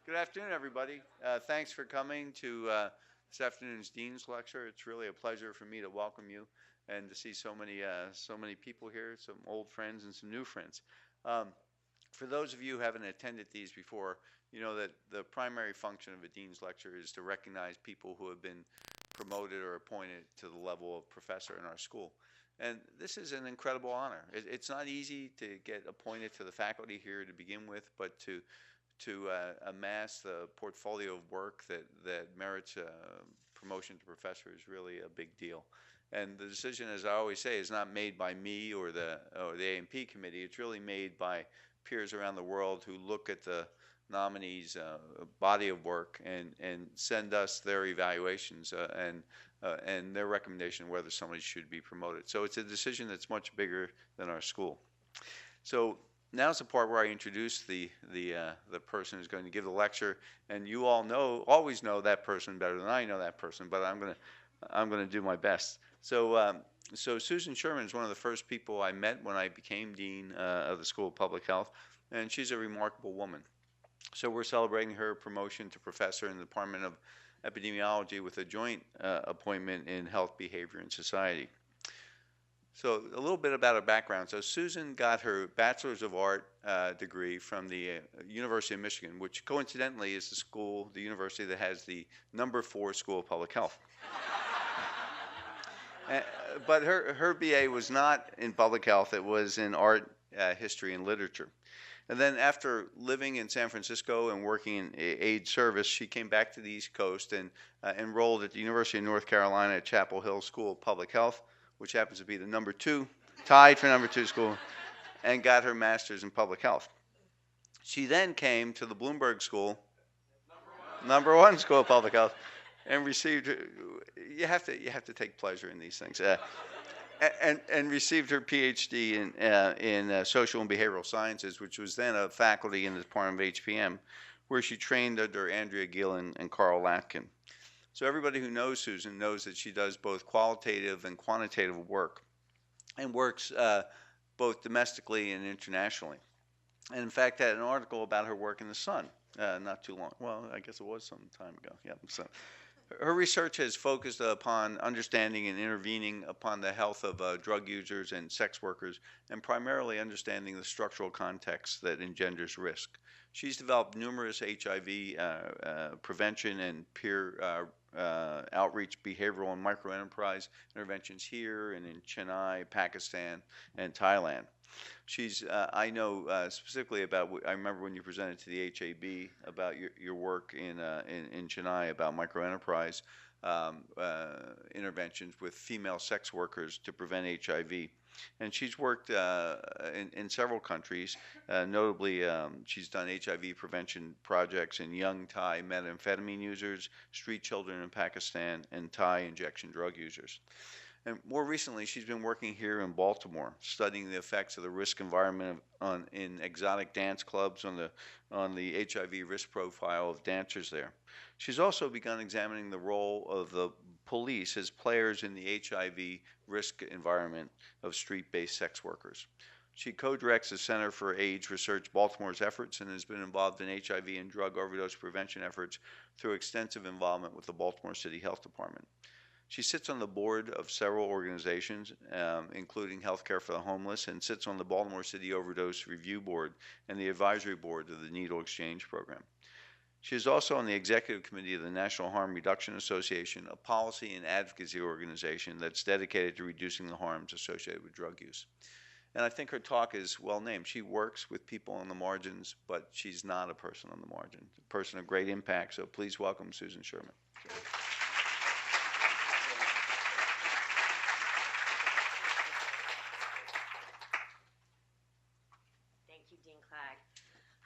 Good afternoon, everybody. Thanks for coming to this afternoon's Dean's Lecture. It's really a pleasure for me to welcome you and to see so many people here, some old friends and some new friends. Um, for those of you who haven't attended these before, you know that the primary function of a Dean's Lecture is to recognize people who have been promoted or appointed to the level of professor in our school. And this is an incredible honor. It's not easy to get appointed to the faculty here to begin with, but to amass the portfolio of work that merits promotion to professor is really a big deal. And the decision, as I always say, is not made by me or the A&P committee. It's really made by peers around the world who look at the nominees' body of work and send us their evaluations and their recommendation whether somebody should be promoted. So it's a decision that's much bigger than our school. So now's the part where I introduce the person who's going to give the lecture, and you all always know that person better than I know that person, but I'm gonna do my best. So Susan Sherman is one of the first people I met when I became dean of the School of Public Health, and she's a remarkable woman. So we're celebrating her promotion to professor in the Department of Epidemiology with a joint appointment in Health, Behavior, and Society. So a little bit about her background. So Susan got her Bachelor's of Art degree from the University of Michigan, which coincidentally is the university that has the #4 School of Public Health. But her BA was not in public health. It was in art, history, and literature. And then after living in San Francisco and working in AIDS service, she came back to the East Coast and enrolled at the University of North Carolina at Chapel Hill School of Public Health, which happens to be the #2, tied for #2 school, and got her master's in public health. She then came to the Bloomberg School, #1 School of Public Health, and received. You have to take pleasure in these things. And received her PhD in social and behavioral sciences, which was then a faculty in the Department of HPM, where she trained under Andrea Gill and Carl Latkin. So everybody who knows Susan knows that she does both qualitative and quantitative work, and works both domestically and internationally. And in fact, had an article about her work in the Sun not too long. Well, I guess it was some time ago. Yeah. So her research has focused upon understanding and intervening upon the health of drug users and sex workers, and primarily understanding the structural context that engenders risk. She's developed numerous HIV prevention and peer outreach, behavioral and microenterprise interventions here and in Chennai, Pakistan, and Thailand. She's, I know specifically about, I remember when you presented to the HAB about your work in Chennai about microenterprise interventions with female sex workers to prevent HIV. And she's worked in several countries. Notably, she's done HIV prevention projects in young Thai methamphetamine users, street children in Pakistan, and Thai injection drug users. And more recently, she's been working here in Baltimore, studying the effects of the risk environment in exotic dance clubs on the HIV risk profile of dancers there. She's also begun examining the role of the police as players in the HIV risk environment of street-based sex workers. She co-directs the Center for AIDS Research Baltimore's efforts and has been involved in HIV and drug overdose prevention efforts through extensive involvement with the Baltimore City Health Department. She sits on the board of several organizations, including Healthcare for the Homeless, and sits on the Baltimore City Overdose Review Board and the advisory board of the Needle Exchange Program. She is also on the executive committee of the National Harm Reduction Association, a policy and advocacy organization that's dedicated to reducing the harms associated with drug use. And I think her talk is well named. She works with people on the margins, but she's not a person on the margin, a person of great impact. So please welcome Susan Sherman.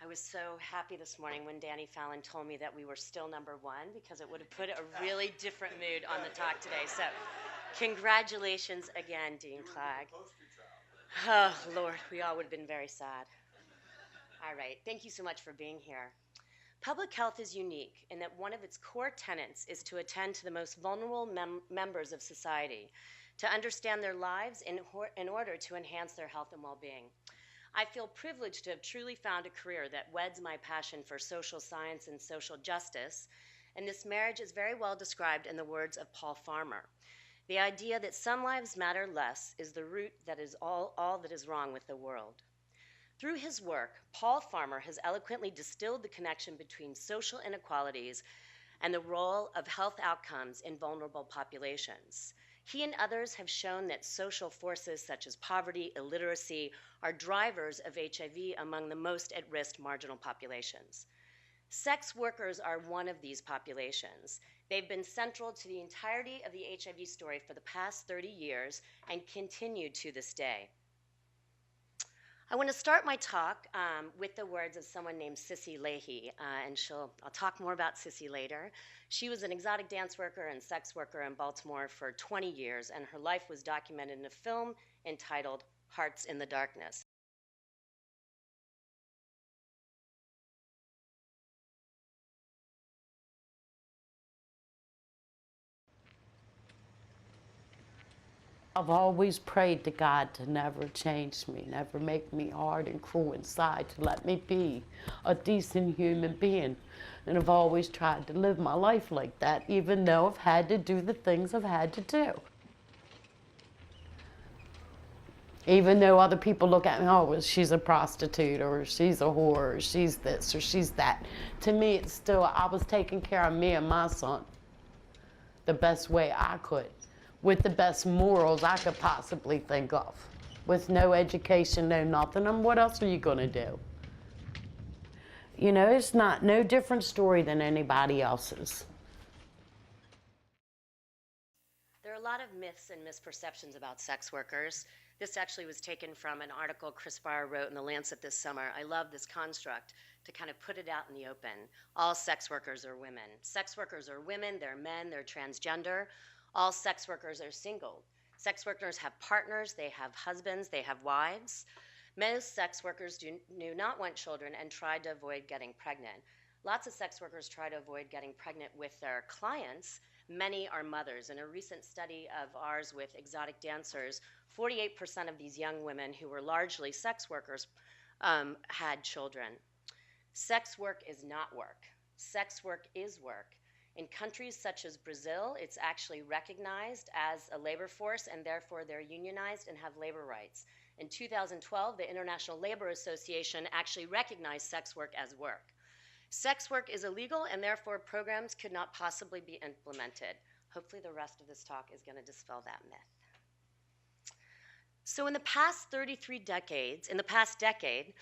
I was so happy this morning when Danny Fallon told me that we were still #1, because it would have put a really different mood on the talk today. So congratulations again, Dean Clegg. Oh, Lord, we all would have been very sad. All right, thank you so much for being here. Public health is unique in that one of its core tenets is to attend to the most vulnerable members of society, to understand their lives in order to enhance their health and well-being. I feel privileged to have truly found a career that weds my passion for social science and social justice, and this marriage is very well described in the words of Paul Farmer. The idea that some lives matter less is the root that is all that is wrong with the world. Through his work, Paul Farmer has eloquently distilled the connection between social inequalities and the role of health outcomes in vulnerable populations. He and others have shown that social forces such as poverty, illiteracy, are drivers of HIV among the most at-risk marginal populations. Sex workers are one of these populations. They've been central to the entirety of the HIV story for the past 30 years and continue to this day. I want to start my talk with the words of someone named Sissy Leahy, and I'll talk more about Sissy later. She was an exotic dance worker and sex worker in Baltimore for 20 years, and her life was documented in a film entitled Hearts in the Darkness. I've always prayed to God to never change me, never make me hard and cruel inside, to let me be a decent human being. And I've always tried to live my life like that, even though I've had to do the things I've had to do. Even though other people look at me, oh, well, she's a prostitute, or she's a whore, or she's this, or she's that. To me, it's still, I was taking care of me and my son the best way I could, with the best morals I could possibly think of, with no education, no nothing. And what else are you going to do? You know, it's no different story than anybody else's. There are a lot of myths and misperceptions about sex workers. This actually was taken from an article Chris Barr wrote in The Lancet this summer. I love this construct to kind of put it out in the open. All sex workers are women. Sex workers are women, they're men, they're transgender. All sex workers are single. Sex workers have partners, they have husbands, they have wives. Most sex workers do not want children and try to avoid getting pregnant. Lots of sex workers try to avoid getting pregnant with their clients. Many are mothers. In a recent study of ours with exotic dancers, 48% of these young women who were largely sex workers had children. Sex work is not work. Sex work is work. In countries such as Brazil, it's actually recognized as a labor force, and therefore they're unionized and have labor rights. In 2012, the International Labor Association actually recognized sex work as work. Sex work is illegal, and therefore programs could not possibly be implemented. Hopefully the rest of this talk is going to dispel that myth. So in the past decade,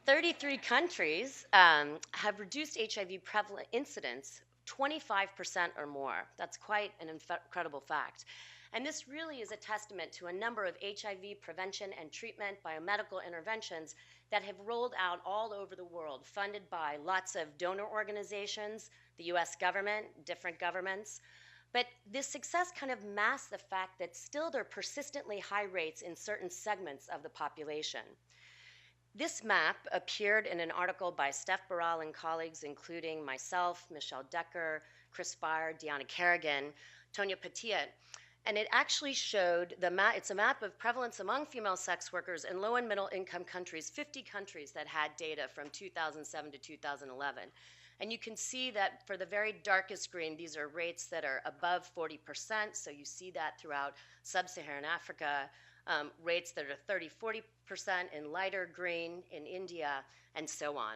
33 countries have reduced HIV prevalent incidence 25% or more. That's quite an incredible fact. And this really is a testament to a number of HIV prevention and treatment biomedical interventions that have rolled out all over the world, funded by lots of donor organizations, the US government, different governments. But this success kind of masks the fact that still there are persistently high rates in certain segments of the population. This map appeared in an article by Steph Barral and colleagues, including myself, Michelle Decker, Chris Barr, Deanna Kerrigan, Tonya Petit, and it actually showed it's a map of prevalence among female sex workers in low and middle income countries, 50 countries that had data from 2007 to 2011. And you can see that for the very darkest green, these are rates that are above 40%, so you see that throughout sub-Saharan Africa, rates that are 30-40% in lighter green in India, and so on.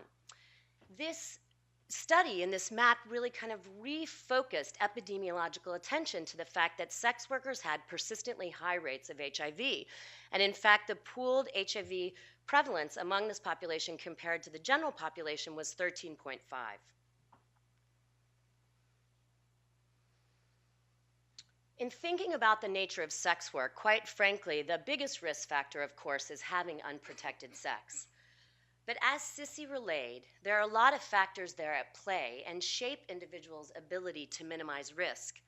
This study in this map really kind of refocused epidemiological attention to the fact that sex workers had persistently high rates of HIV. And in fact, the pooled HIV prevalence among this population compared to the general population was 13.5. In thinking about the nature of sex work, quite frankly, the biggest risk factor, of course, is having unprotected sex. But as Sissy relayed, there are a lot of factors there at play and shape individuals' ability to minimize risk.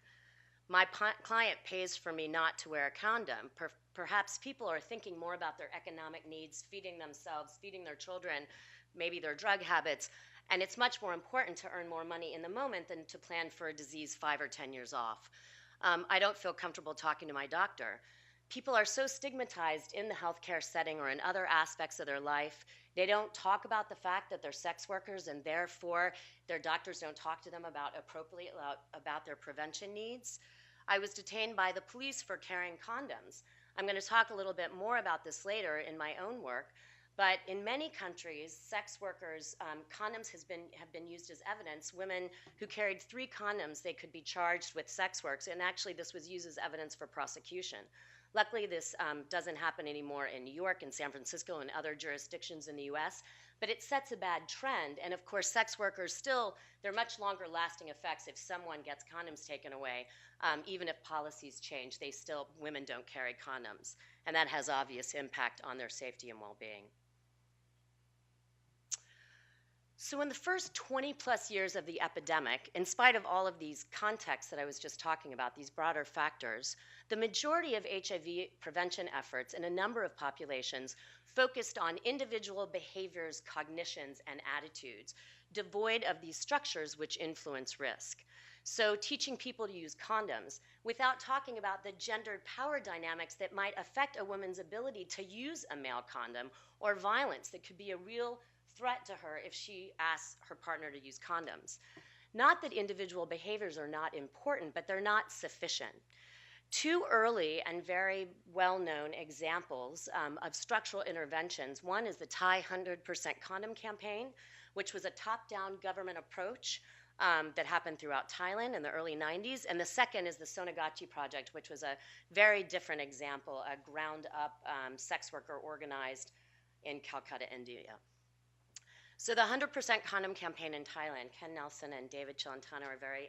My client pays for me not to wear a condom. Perhaps people are thinking more about their economic needs, feeding themselves, feeding their children, maybe their drug habits, and it's much more important to earn more money in the moment than to plan for a disease 5 or 10 years off. I don't feel comfortable talking to my doctor. People are so stigmatized in the healthcare setting or in other aspects of their life. They don't talk about the fact that they're sex workers, and therefore their doctors don't talk to them appropriately about their prevention needs. I was detained by the police for carrying condoms. I'm going to talk a little bit more about this later in my own work, but in many countries, sex workers, condoms have been used as evidence. Women who carried 3 condoms, they could be charged with sex work, and actually this was used as evidence for prosecution. Luckily, this doesn't happen anymore in New York and San Francisco and other jurisdictions in the US, but it sets a bad trend. And of course, sex workers still, they're much longer lasting effects if someone gets condoms taken away. Even if policies change, women don't carry condoms. And that has obvious impact on their safety and well-being. So in the first 20 plus years of the epidemic, in spite of all of these contexts that I was just talking about, these broader factors, the majority of HIV prevention efforts in a number of populations focused on individual behaviors, cognitions, and attitudes, devoid of these structures which influence risk. So teaching people to use condoms without talking about the gendered power dynamics that might affect a woman's ability to use a male condom, or violence that could be a real threat to her if she asks her partner to use condoms. Not that individual behaviors are not important, but they're not sufficient. 2 early and very well-known examples of structural interventions. One is the Thai 100% condom campaign, which was a top-down government approach that happened throughout Thailand in the early 90s. And the second is the Sonagachi Project, which was a very different example, a ground-up sex worker organized in Calcutta, India. So the 100% condom campaign in Thailand, Ken Nelson and David Chilantano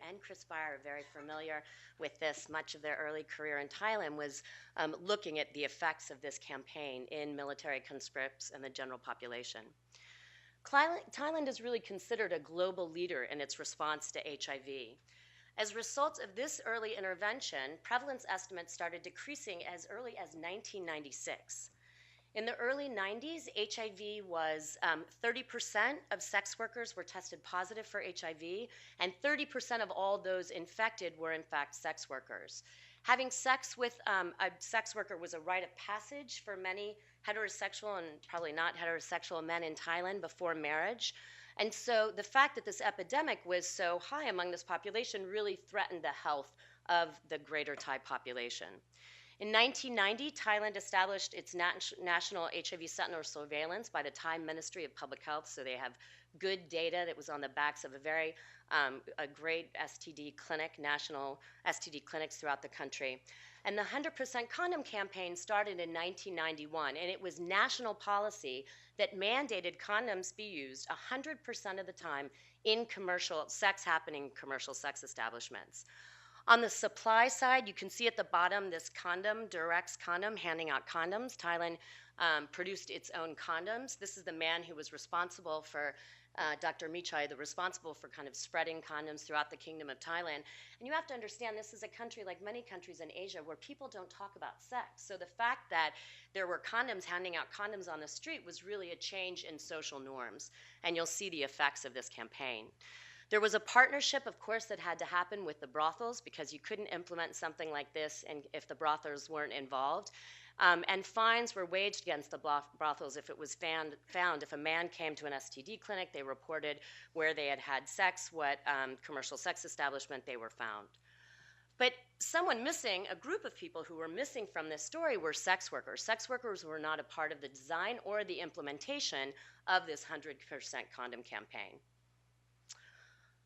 and Chris Beyer are very familiar with this. Much of their early career in Thailand was looking at the effects of this campaign in military conscripts and the general population. Thailand is really considered a global leader in its response to HIV. As a result of this early intervention, prevalence estimates started decreasing as early as 1996. In the early 90s, HIV was 30% of sex workers were tested positive for HIV, and 30% of all those infected were in fact sex workers. Having sex with a sex worker was a rite of passage for many heterosexual and probably not heterosexual men in Thailand before marriage. And so the fact that this epidemic was so high among this population really threatened the health of the greater Thai population. In 1990, Thailand established its national HIV sentinel surveillance by the Thai Ministry of Public Health, so they have good data that was on the backs of a great STD clinic, national STD clinics throughout the country. And the 100% condom campaign started in 1991, and it was national policy that mandated condoms be used 100% of the time in commercial sex establishments. On the supply side, you can see at the bottom this Durex condom, handing out condoms. Thailand produced its own condoms. This is the man who was responsible for, Dr. Michai, responsible for kind of spreading condoms throughout the Kingdom of Thailand. And you have to understand this is a country like many countries in Asia where people don't talk about sex. So the fact that there were handing out condoms on the street was really a change in social norms. And you'll see the effects of this campaign. There was a partnership, of course, that had to happen with the brothels because you couldn't implement something like this if the brothels weren't involved. And fines were waged against the brothels if it was found. If a man came to an STD clinic, they reported where they had had sex, what commercial sex establishment they were found. But a group of people who were missing from this story were sex workers. Sex workers were not a part of the design or the implementation of this 100% condom campaign.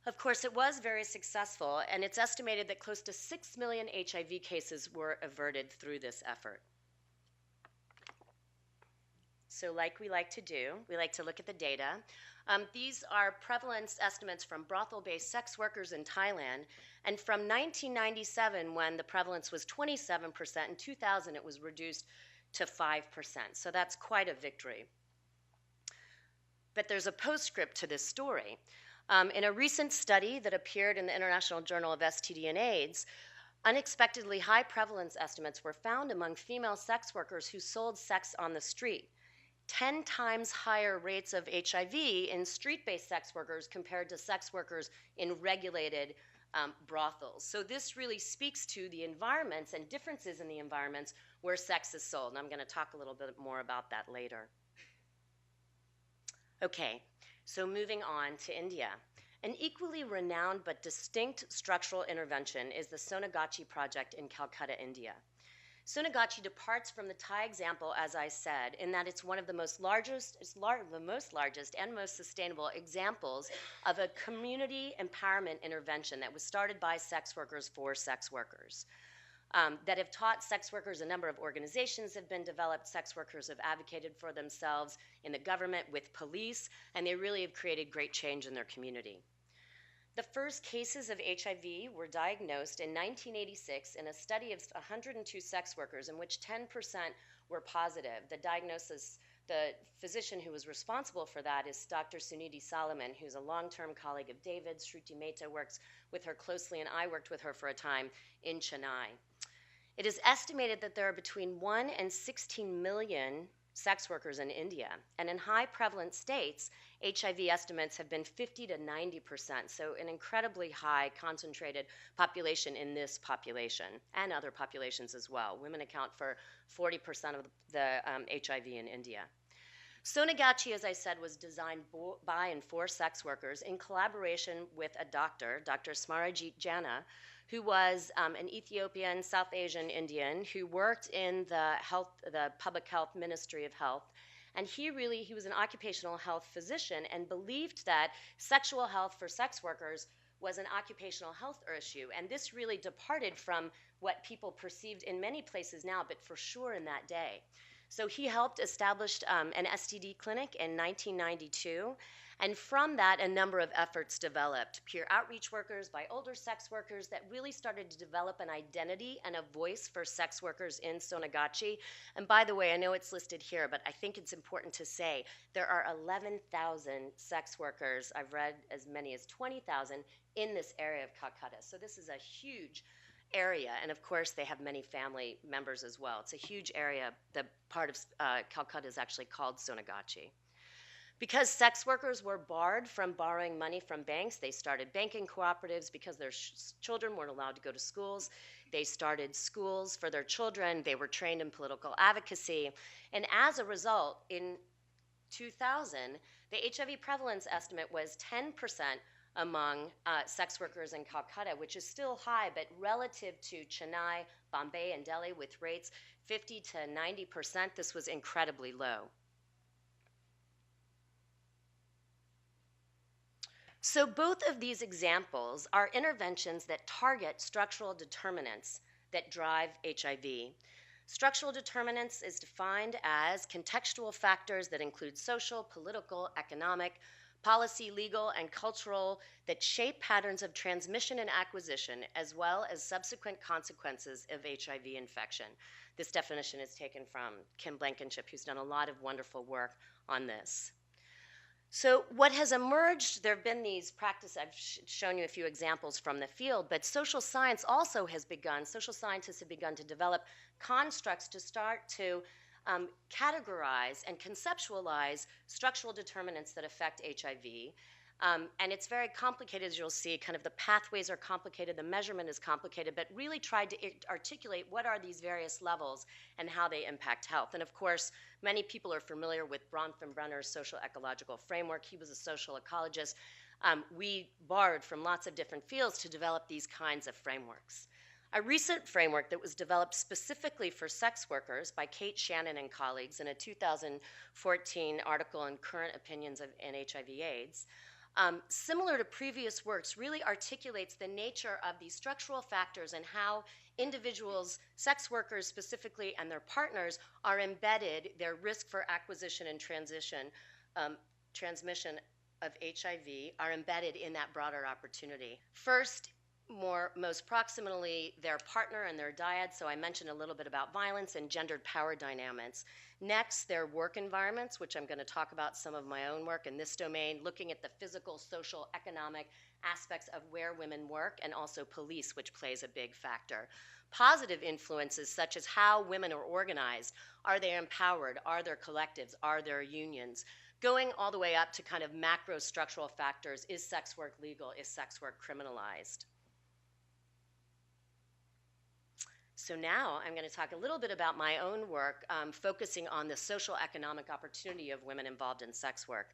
Of course, it was very successful, and it's estimated that close to 6 million HIV cases were averted through this effort. So like we like to do, we like to look at the data. These are prevalence estimates from brothel-based sex workers in Thailand, and from 1997, when the prevalence was 27%, in 2000 it was reduced to 5%, so that's quite a victory. But there's a postscript to this story. In a recent study that appeared in the International Journal of STD and AIDS, unexpectedly high prevalence estimates were found among female sex workers who sold sex on the street. 10 times higher rates of HIV in street-based sex workers compared to sex workers in regulated brothels. So this really speaks to the environments and differences in the environments where sex is sold. And I'm going to talk a little bit more about that later. Okay, so moving on to India. An equally renowned but distinct structural intervention is the Sonagachi Project in Calcutta, India. Sonagachi departs from the Thai example, as I said, in that it's one of the most largest and most sustainable examples of a community empowerment intervention that was started by sex workers for sex workers. That have taught sex workers. A number of organizations have been developed. Sex workers have advocated for themselves in the government with police, and they really have created great change in their community. The first cases of HIV were diagnosed in 1986 in a study of 102 sex workers in which 10% were positive. The physician who was responsible for that is Dr. Suniti Solomon, who's a long-term colleague of David's. Shruti Mehta works with her closely, and I worked with her for a time in Chennai. It is estimated that there are between 1 and 16 million sex workers in India, and in high prevalent states, HIV estimates have been 50 to 90%, so an incredibly high concentrated population in this population, and other populations as well. Women account for 40% of the HIV in India. Sonagachi, as I said, was designed by and for sex workers in collaboration with a doctor, Dr. Smarajit Jana, who was an Ethiopian, South Asian Indian who worked in the public health Ministry of Health. And he was an occupational health physician and believed that sexual health for sex workers was an occupational health issue. And this really departed from what people perceived in many places now, but for sure in that day. So he helped establish an STD clinic in 1992. And from that, a number of efforts developed. Peer outreach workers by older sex workers that really started to develop an identity and a voice for sex workers in Sonagachi. And by the way, I know it's listed here, but I think it's important to say there are 11,000 sex workers. I've read as many as 20,000 in this area of Calcutta. So this is a huge area, and of course they have many family members as well. It's a huge area. The part of Calcutta is actually called Sonagachi. Because sex workers were barred from borrowing money from banks, they started banking cooperatives. Because their children weren't allowed to go to schools, they started schools for their children. They were trained in political advocacy. And as a result, in 2000, the HIV prevalence estimate was 10% among sex workers in Calcutta, which is still high, but relative to Chennai, Bombay, and Delhi, with rates 50 to 90%, this was incredibly low. So both of these examples are interventions that target structural determinants that drive HIV. Structural determinants is defined as contextual factors that include social, political, economic, policy, legal, and cultural that shape patterns of transmission and acquisition, as well as subsequent consequences of HIV infection. This definition is taken from Kim Blankenship, who's done a lot of wonderful work on this. So what has emerged, there have been these practices, I've shown you a few examples from the field, but social scientists have begun to develop constructs to start to categorize and conceptualize structural determinants that affect HIV. And it's very complicated, as you'll see. Kind of the pathways are complicated, the measurement is complicated, but really tried to articulate what are these various levels and how they impact health. And of course, many people are familiar with Bronfenbrenner's social ecological framework. He was a social ecologist. We borrowed from lots of different fields to develop these kinds of frameworks. A recent framework that was developed specifically for sex workers by Kate Shannon and colleagues in a 2014 article in Current Opinions in HIV/AIDS, similar to previous works, really articulates the nature of these structural factors and how individuals, sex workers specifically, and their partners are embedded, their risk for acquisition and transmission of HIV are embedded in that broader opportunity. First, most proximally, their partner and their dyad. So I mentioned a little bit about violence and gendered power dynamics. Next, their work environments, which I'm going to talk about some of my own work in this domain, looking at the physical, social, economic aspects of where women work, and also police, which plays a big factor. Positive influences, such as how women are organized. Are they empowered? Are there collectives? Are there unions? Going all the way up to kind of macro structural factors. Is sex work legal? Is sex work criminalized? So now I'm going to talk a little bit about my own work, focusing on the social economic opportunity of women involved in sex work.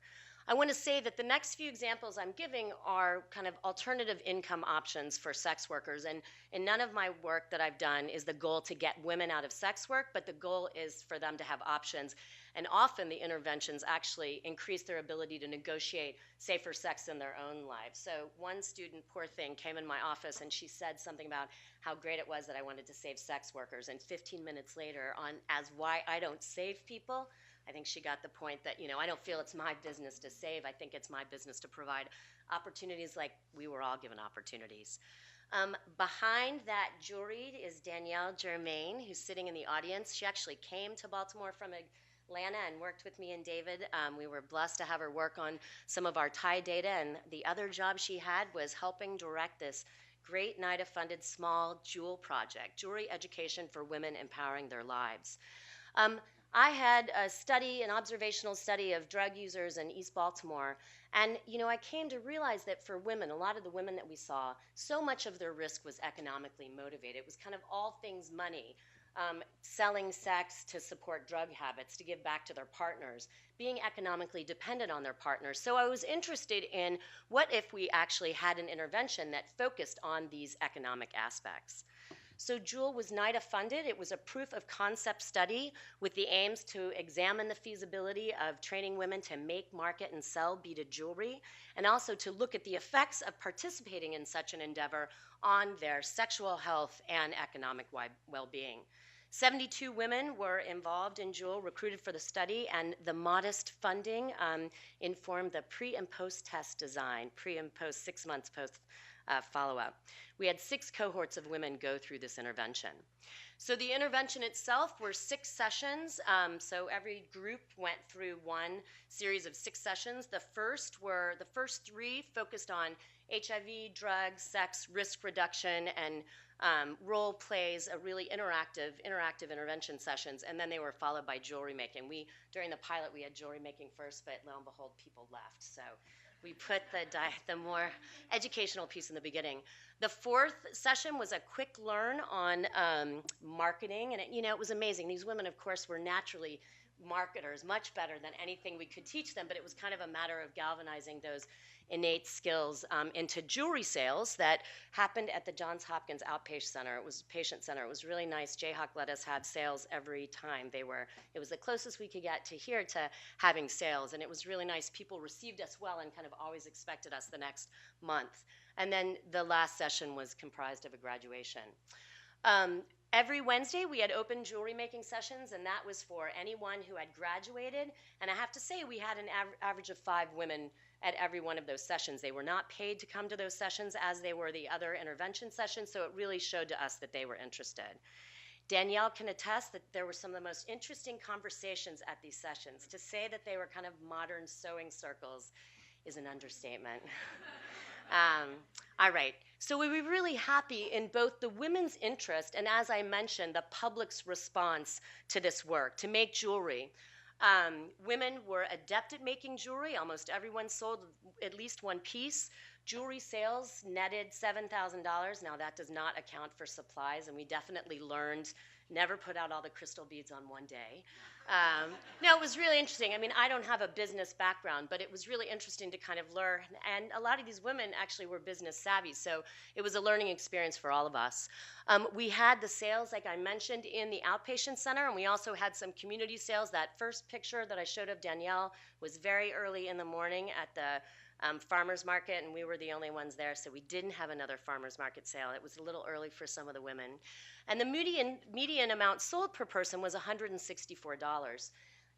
I want to say that the next few examples I'm giving are kind of alternative income options for sex workers. And in none of my work that I've done is the goal to get women out of sex work, but the goal is for them to have options. And often the interventions actually increase their ability to negotiate safer sex in their own lives. So one student, poor thing, came in my office and she said something about how great it was that I wanted to save sex workers. And 15 minutes later, on as why I don't save people, I think she got the point that, I don't feel it's my business to save. I think it's my business to provide opportunities like we were all given opportunities. Behind that jewelry is Danielle Germain, who's sitting in the audience. She actually came to Baltimore from Atlanta and worked with me and David. We were blessed to have her work on some of our Thai data, and the other job she had was helping direct this great NIDA-funded small jewel project, jewelry education for women empowering their lives. I had an observational study of drug users in East Baltimore, and I came to realize that for women, a lot of the women that we saw, so much of their risk was economically motivated. It was kind of all things money, selling sex to support drug habits, to give back to their partners, being economically dependent on their partners. So I was interested in what if we actually had an intervention that focused on these economic aspects. So Jewel was NIDA funded. It was a proof of concept study with the aims to examine the feasibility of training women to make, market, and sell beaded jewelry, and also to look at the effects of participating in such an endeavor on their sexual health and economic well-being. 72 women were involved in Jewel, recruited for the study, and the modest funding informed the pre- and post-test design, pre- and post, 6 months post follow-up. We had 6 cohorts of women go through this intervention. So the intervention itself were 6 sessions. So every group went through one series of 6 sessions. The first 3 focused on HIV, drugs, sex, risk reduction, and role plays, a really interactive intervention sessions, and then they were followed by jewelry making. During the pilot, we had jewelry making first, but lo and behold, people left. So we put the more educational piece in the beginning. The 4th session was a quick learn on marketing, and it was amazing. These women, of course, were naturally marketers, much better than anything we could teach them, but it was kind of a matter of galvanizing those innate skills into jewelry sales that happened at the Johns Hopkins Outpatient Center. It was patient center. It was really nice. Jayhawk let us have sales every time. It was the closest we could get to here to having sales, and it was really nice. People received us well and kind of always expected us the next month. And then the last session was comprised of a graduation. Every Wednesday, we had open jewelry making sessions, and that was for anyone who had graduated. And I have to say, we had an average of 5 women at every one of those sessions. They were not paid to come to those sessions as they were the other intervention sessions, so it really showed to us that they were interested. Danielle can attest that there were some of the most interesting conversations at these sessions. To say that they were kind of modern sewing circles is an understatement. All right, so we were really happy in both the women's interest and, as I mentioned, the public's response to this work, to make jewelry. Women were adept at making jewelry. Almost everyone sold at least one piece. Jewelry sales netted $7,000. Now, that does not account for supplies, and we definitely learned never put out all the crystal beads on one day. No, it was really interesting. I mean, I don't have a business background, but it was really interesting to kind of learn. And a lot of these women actually were business savvy, so it was a learning experience for all of us. We had the sales, like I mentioned, in the outpatient center, and we also had some community sales. That first picture that I showed of Danielle was very early in the morning at the farmer's market, and we were the only ones there, so we didn't have another farmer's market sale. It was a little early for some of the women. And the median amount sold per person was $164.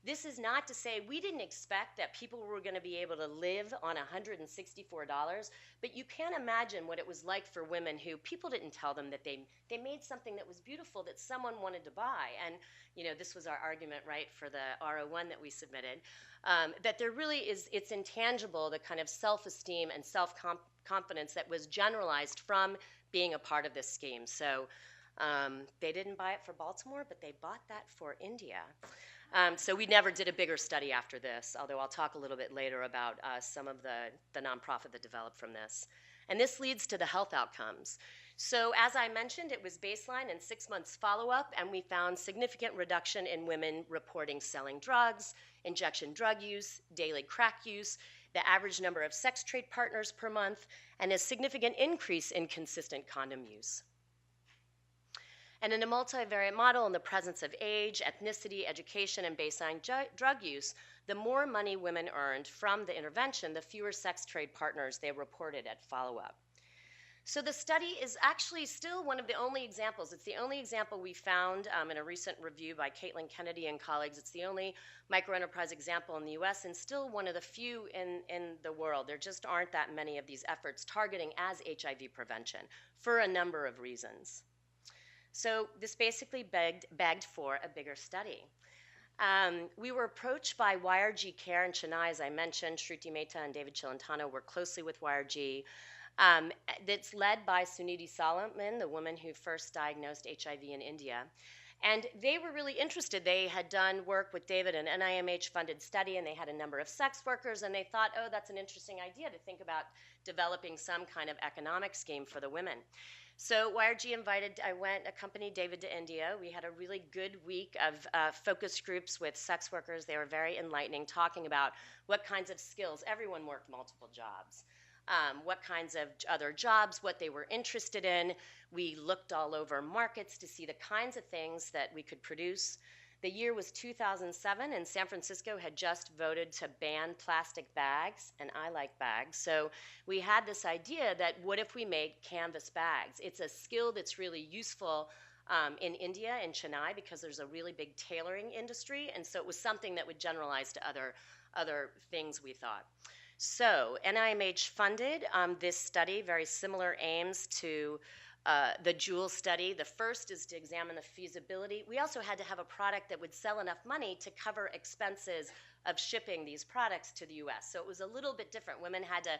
This is not to say we didn't expect that people were going to be able to live on $164, but you can't imagine what it was like for women who people didn't tell them that they made something that was beautiful that someone wanted to buy. And this was our argument, right, for the R01 that we submitted, that there really is, it's intangible, the kind of self-esteem and self-confidence that was generalized from being a part of this scheme. So they didn't buy it for Baltimore, but they bought that for India. So we never did a bigger study after this, although I'll talk a little bit later about some of the nonprofit that developed from this. And this leads to the health outcomes. So as I mentioned, it was baseline and 6 months follow-up, and we found significant reduction in women reporting selling drugs, injection drug use, daily crack use, the average number of sex trade partners per month, and a significant increase in consistent condom use. And in a multivariate model, in the presence of age, ethnicity, education, and baseline drug use, the more money women earned from the intervention, the fewer sex trade partners they reported at follow-up. So the study is actually still one of the only examples. It's the only example we found in a recent review by Caitlin Kennedy and colleagues. It's the only microenterprise example in the US and still one of the few in the world. There just aren't that many of these efforts targeting as HIV prevention for a number of reasons. So this basically begged for a bigger study. We were approached by YRG Care in Chennai, as I mentioned. Shruti Mehta and David Chilantano work closely with YRG. That's led by Suniti Solomon, the woman who first diagnosed HIV in India. And they were really interested. They had done work with David, an NIMH-funded study, and they had a number of sex workers, and they thought, oh, that's an interesting idea to think about developing some kind of economic scheme for the women. So YRG accompanied David to India. We had a really good week of focus groups with sex workers. They were very enlightening, talking about what kinds of skills. Everyone worked multiple jobs. What kinds of other jobs, what they were interested in. We looked all over markets to see the kinds of things that we could produce. The year was 2007, and San Francisco had just voted to ban plastic bags, and I like bags. So we had this idea that what if we made canvas bags? It's a skill that's really useful in India, in Chennai, because there's a really big tailoring industry, and so it was something that would generalize to other things, we thought. So NIMH funded this study, very similar aims to the Jewel study. The first is to examine the feasibility. We also had to have a product that would sell enough money to cover expenses of shipping these products to the US. So it was a little bit different. Women had to,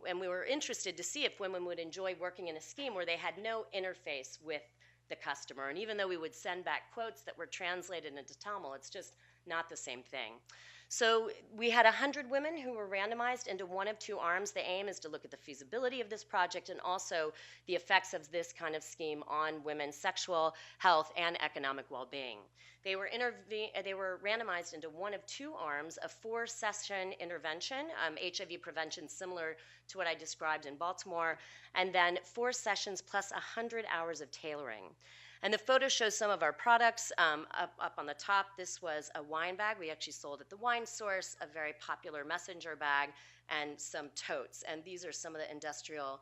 and we were interested to see if women would enjoy working in a scheme where they had no interface with the customer. And even though we would send back quotes that were translated into Tamil, it's just not the same thing. So we had 100 women who were randomized into one of two arms. The aim is to look at the feasibility of this project and also the effects of this kind of scheme on women's sexual health and economic well-being. They were randomized into one of two arms, a 4-session intervention, HIV prevention similar to what I described in Baltimore, and then 4 sessions plus 100 hours of tailoring. And the photo shows some of our products. Up on the top, this was a wine bag we actually sold at the Wine Source, a very popular messenger bag, and some totes. And these are some of the industrial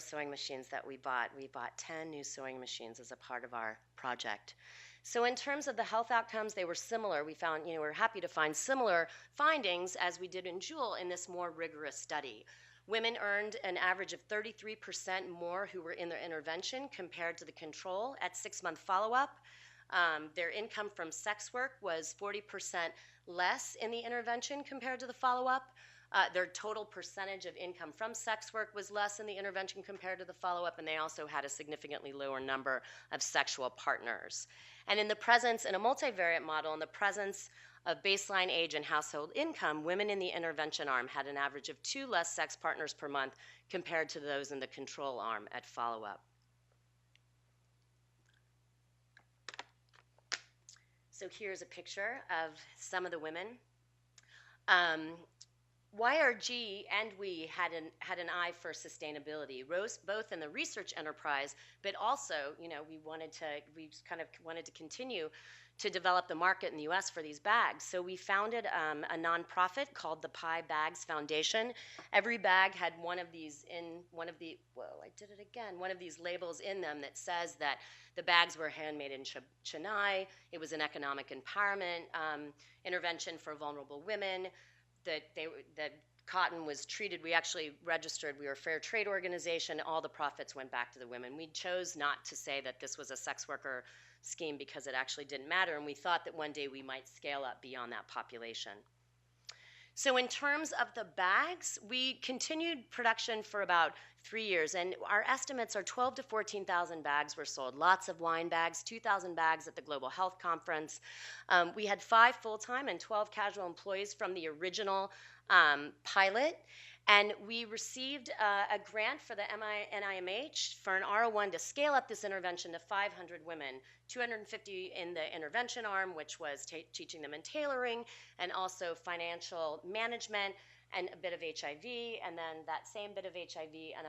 sewing machines that we bought. We bought 10 new sewing machines as a part of our project. So in terms of the health outcomes, they were similar. We were happy to find similar findings as we did in Jewel in this more rigorous study. Women earned an average of 33% more who were in their intervention compared to the control at 6-month follow-up. Their income from sex work was 40% less in the intervention compared to the follow-up. Their total percentage of income from sex work was less in the intervention compared to the follow-up, and they also had a significantly lower number of sexual partners. And in a multivariate model, in the presence of baseline age and household income, women in the intervention arm had an average of 2 less sex partners per month compared to those in the control arm at follow-up. So here's a picture of some of the women. YRG and we had an eye for sustainability, both in the research enterprise, but also, we kind of wanted to continue to develop the market in the US for these bags. So we founded a nonprofit called the Pie Bags Foundation. Every bag had one of these labels in them that says that the bags were handmade in Chennai. It was an economic empowerment intervention for vulnerable women, that cotton was treated. We actually registered. We were a fair trade organization. All the profits went back to the women. We chose not to say that this was a sex worker scheme because it actually didn't matter, and we thought that one day we might scale up beyond that population. So in terms of the bags, we continued production for about 3 years, and our estimates are 12,000 to 14,000 bags were sold. Lots of wine bags, 2,000 bags at the Global Health Conference. We had 5 full-time and 12 casual employees from the original pilot. And we received a grant for the NIMH for an R01 to scale up this intervention to 500 women, 250 in the intervention arm, which was teaching them in tailoring, and also financial management, and a bit of HIV, and then that same bit of HIV and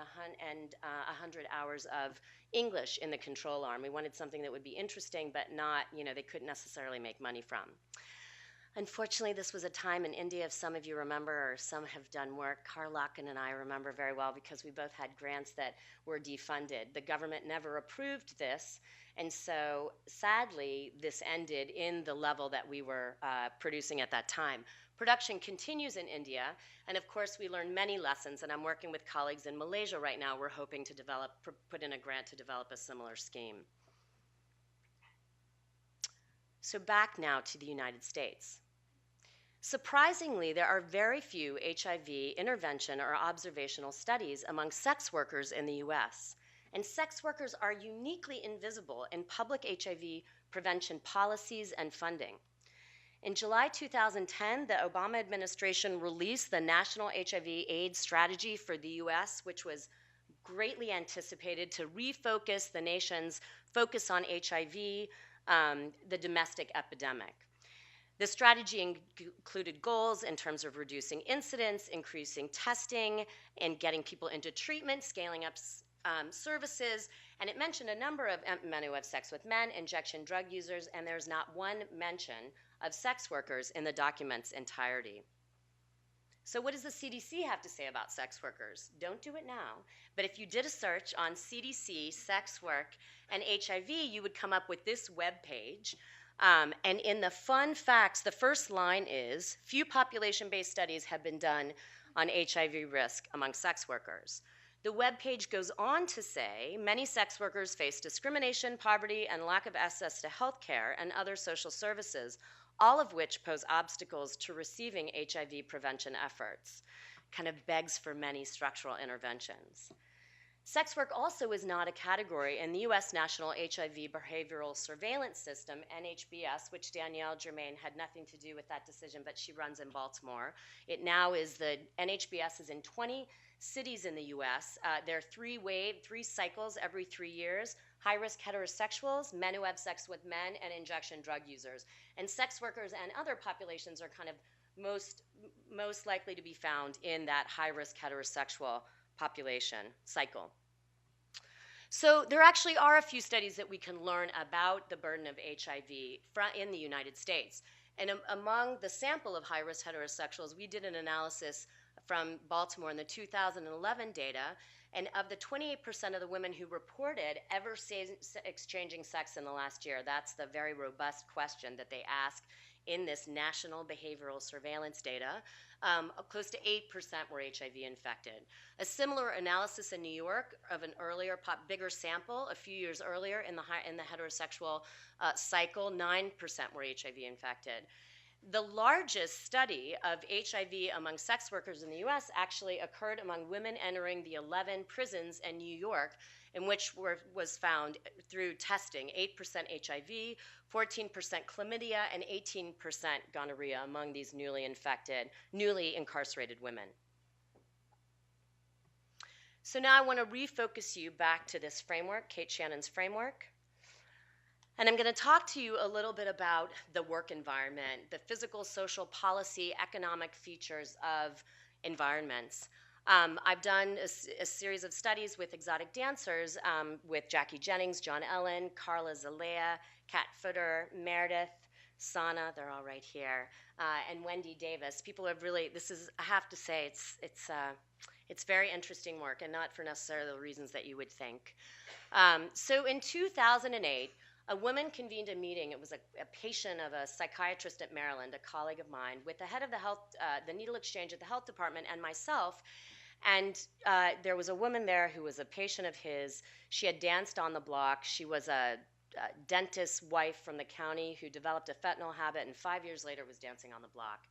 100 hours of English in the control arm. We wanted something that would be interesting, but not, they couldn't necessarily make money from. Unfortunately, this was a time in India, if some of you remember, or some have done work, Karlakan and I remember very well because we both had grants that were defunded. The government never approved this, and so sadly, this ended in the level that we were producing at that time. Production continues in India, and of course, we learned many lessons, and I'm working with colleagues in Malaysia right now. We're hoping to put in a grant to develop a similar scheme. So back now to the United States. Surprisingly, there are very few HIV intervention or observational studies among sex workers in the US, and sex workers are uniquely invisible in public HIV prevention policies and funding. In July 2010, the Obama administration released the National HIV/AIDS Strategy for the US, which was greatly anticipated to refocus the nation's focus on HIV, the domestic epidemic. The strategy included goals in terms of reducing incidence, increasing testing, and getting people into treatment, scaling up services, and it mentioned a number of men who have sex with men, injection drug users, and there's not one mention of sex workers in the document's entirety. So what does the CDC have to say about sex workers? Don't do it now, but if you did a search on CDC, sex work, and HIV, you would come up with this web page. And in the fun facts, the first line is, few population-based studies have been done on HIV risk among sex workers. The webpage goes on to say, many sex workers face discrimination, poverty, and lack of access to health care and other social services, all of which pose obstacles to receiving HIV prevention efforts. Kind of begs for many structural interventions. Sex work also is not a category in the U.S. National HIV Behavioral Surveillance System, NHBS, which Danielle Germain had nothing to do with that decision, but she runs in Baltimore. It now is the NHBS is in 20 cities in the U.S. There are three cycles every 3 years: high-risk heterosexuals, men who have sex with men, and injection drug users. And sex workers and other populations are kind of most likely to be found in that high-risk heterosexual population cycle. So there actually are a few studies that we can learn about the burden of HIV in the United States. And among the sample of high-risk heterosexuals, we did an analysis from Baltimore in the 2011 data, and of the 28% of the women who reported ever exchanging sex in the last year, that's the very robust question that they ask in this national behavioral surveillance data, close to 8% were HIV infected. A similar analysis in New York of an earlier, bigger sample a few years earlier in the heterosexual cycle, 9% were HIV infected. The largest study of HIV among sex workers in the US actually occurred among women entering the 11 prisons in New York, in which was found through testing 8% HIV, 14% chlamydia, and 18% gonorrhea among these newly incarcerated women. So now I want to refocus you back to this framework, Kate Shannon's framework. And I'm going to talk to you a little bit about the work environment, the physical, social, policy, economic features of environments. I've done a series of studies with exotic dancers, with Jackie Jennings, John Ellen, Carla Zalea, Kat Footer, Meredith, Sana, they're all right here, and Wendy Davis. People have really, I have to say, it's very interesting work, and not for necessarily the reasons that you would think. So in 2008, a woman convened a meeting. It was a patient of a psychiatrist at Maryland, a colleague of mine, with the head of the needle exchange at the health department and myself. And there was a woman there who was a patient of his. She had danced on the block. She was a dentist's wife from the county who developed a fentanyl habit, and 5 years later was dancing on the block.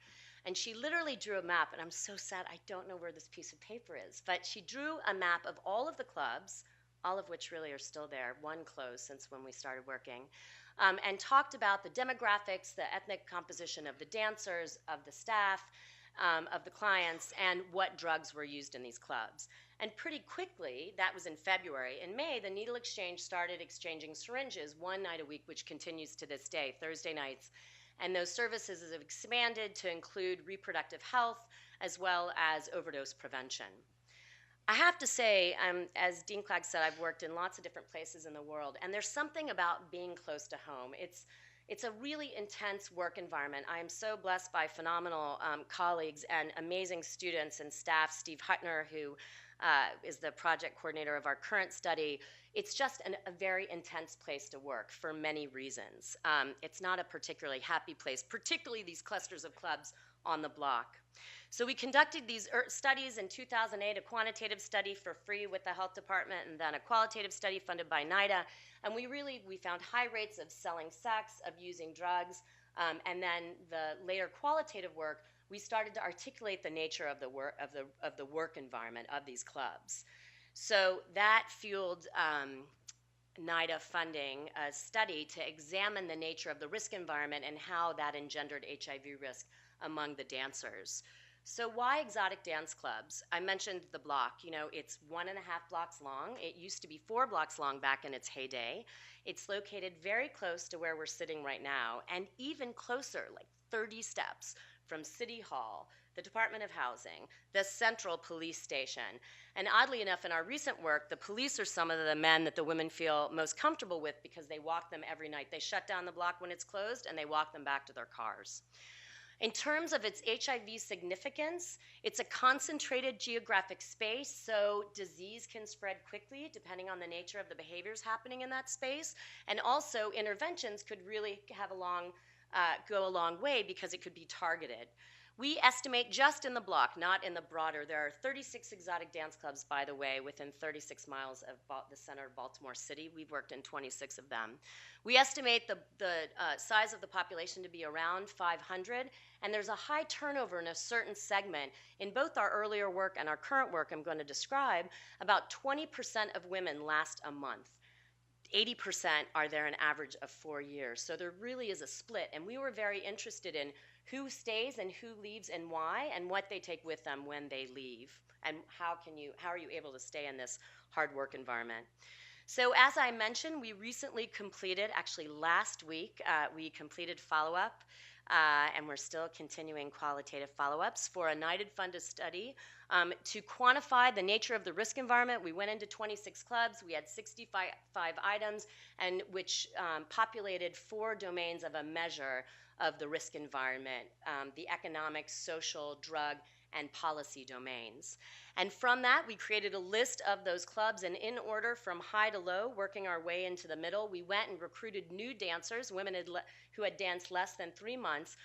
And she literally drew a map, and I'm so sad I don't know where this piece of paper is, but she drew a map of all of the clubs, all of which really are still there, one closed since when we started working, and talked about the demographics, the ethnic composition of the dancers, of the staff, of the clients and what drugs were used in these clubs. And pretty quickly, that was in February. In May, the needle exchange started exchanging syringes one night a week, which continues to this day, Thursday nights. And those services have expanded to include reproductive health as well as overdose prevention. I have to say, as Dean Clegg said, I've worked in lots of different places in the world, and there's something about being close to home. It's a really intense work environment. I am so blessed by phenomenal colleagues and amazing students and staff. Steve Hutner, who is the project coordinator of our current study. It's just a very intense place to work for many reasons. It's not a particularly happy place, particularly these clusters of clubs on the block. So we conducted these studies in 2008, a quantitative study for free with the health department, and then a qualitative study funded by NIDA. And we found high rates of selling sex, of using drugs, and then the later qualitative work, we started to articulate the nature of the work environment of these clubs. So that fueled NIDA funding a study to examine the nature of the risk environment and how that engendered HIV risk among the dancers. So why exotic dance clubs? I mentioned the block. You know, it's 1.5 blocks long. It used to be 4 blocks long back in its heyday. It's located very close to where we're sitting right now, and even closer, like 30 steps from City Hall, the Department of Housing, the Central Police Station. And oddly enough, in our recent work, the police are some of the men that the women feel most comfortable with because they walk them every night. They shut down the block when it's closed, and they walk them back to their cars. In terms of its HIV significance, it's a concentrated geographic space, so disease can spread quickly depending on the nature of the behaviors happening in that space. And also, interventions could really have go a long way because it could be targeted. We estimate just in the block, not in the broader. There are 36 exotic dance clubs, by the way, within 36 miles of the center of Baltimore City. We've worked in 26 of them. We estimate the size of the population to be around 500, and there's a high turnover in a certain segment. In both our earlier work and our current work I'm going to describe, about 20% of women last a month. 80% are there an average of 4 years. So there really is a split, and we were very interested in who stays and who leaves and why, and what they take with them when they leave, and how are you able to stay in this hard work environment. So as I mentioned, we recently completed, actually last week, we completed follow-up, and we're still continuing qualitative follow-ups for a NIDA-funded study to quantify the nature of the risk environment. We went into 26 clubs. We had 65 items, and which populated 4 domains of a measure of the risk environment, the economic, social, drug, and policy domains. And from that, we created a list of those clubs, and in order from high to low, working our way into the middle, we went and recruited new dancers, women who had danced less than 3 months,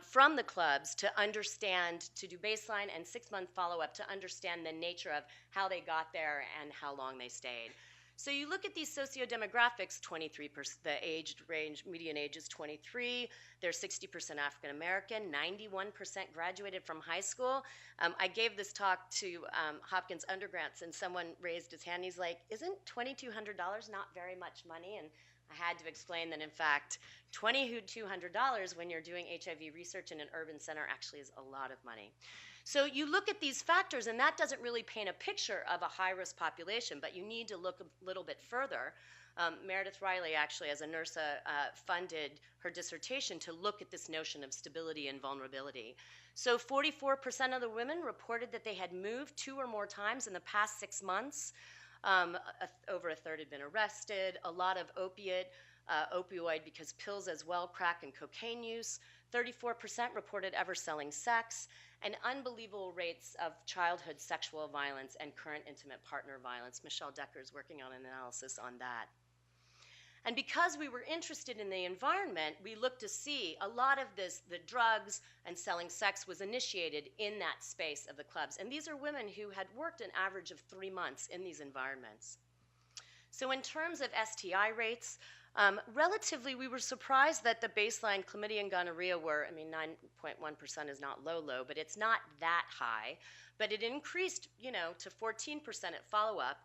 from the clubs to understand, to do baseline and 6-month follow-up to understand the nature of how they got there and how long they stayed. So you look at these socio demographics, 23%, the age range, median age is 23, they're 60% African American, 91% graduated from high school. I gave this talk to Hopkins undergrads, and someone raised his hand, he's like, isn't $2,200 not very much money? And I had to explain that, in fact, $2,200 when you're doing HIV research in an urban center actually is a lot of money. So you look at these factors, and that doesn't really paint a picture of a high-risk population, but you need to look a little bit further. Meredith Riley, actually, as a nurse, funded her dissertation to look at this notion of stability and vulnerability. So 44% of the women reported that they had moved 2 or more times in the past 6 months. Over a third had been arrested, a lot of opioid because pills as well, crack and cocaine use. 34% reported ever selling sex, and unbelievable rates of childhood sexual violence and current intimate partner violence. Michelle Decker is working on an analysis on that. And because we were interested in the environment, we looked to see a lot of this, the drugs and selling sex was initiated in that space of the clubs. And these are women who had worked an average of 3 months in these environments. So in terms of STI rates, relatively, we were surprised that the baseline chlamydia and gonorrhea were, 9.1% is not low, but it's not that high. But it increased, to 14% at follow-up.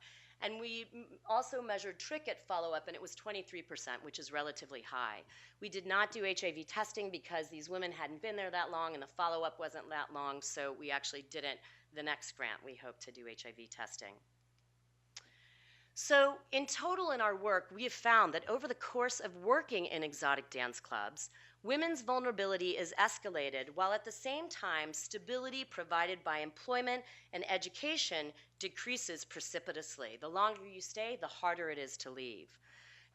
And we also measured trick at follow-up, and it was 23%, which is relatively high. We did not do HIV testing because these women hadn't been there that long and the follow-up wasn't that long, so we actually didn't. The next grant, we hope to do HIV testing. So in total in our work, we have found that over the course of working in exotic dance clubs, women's vulnerability is escalated, while at the same time, stability provided by employment and education decreases precipitously. The longer you stay, the harder it is to leave.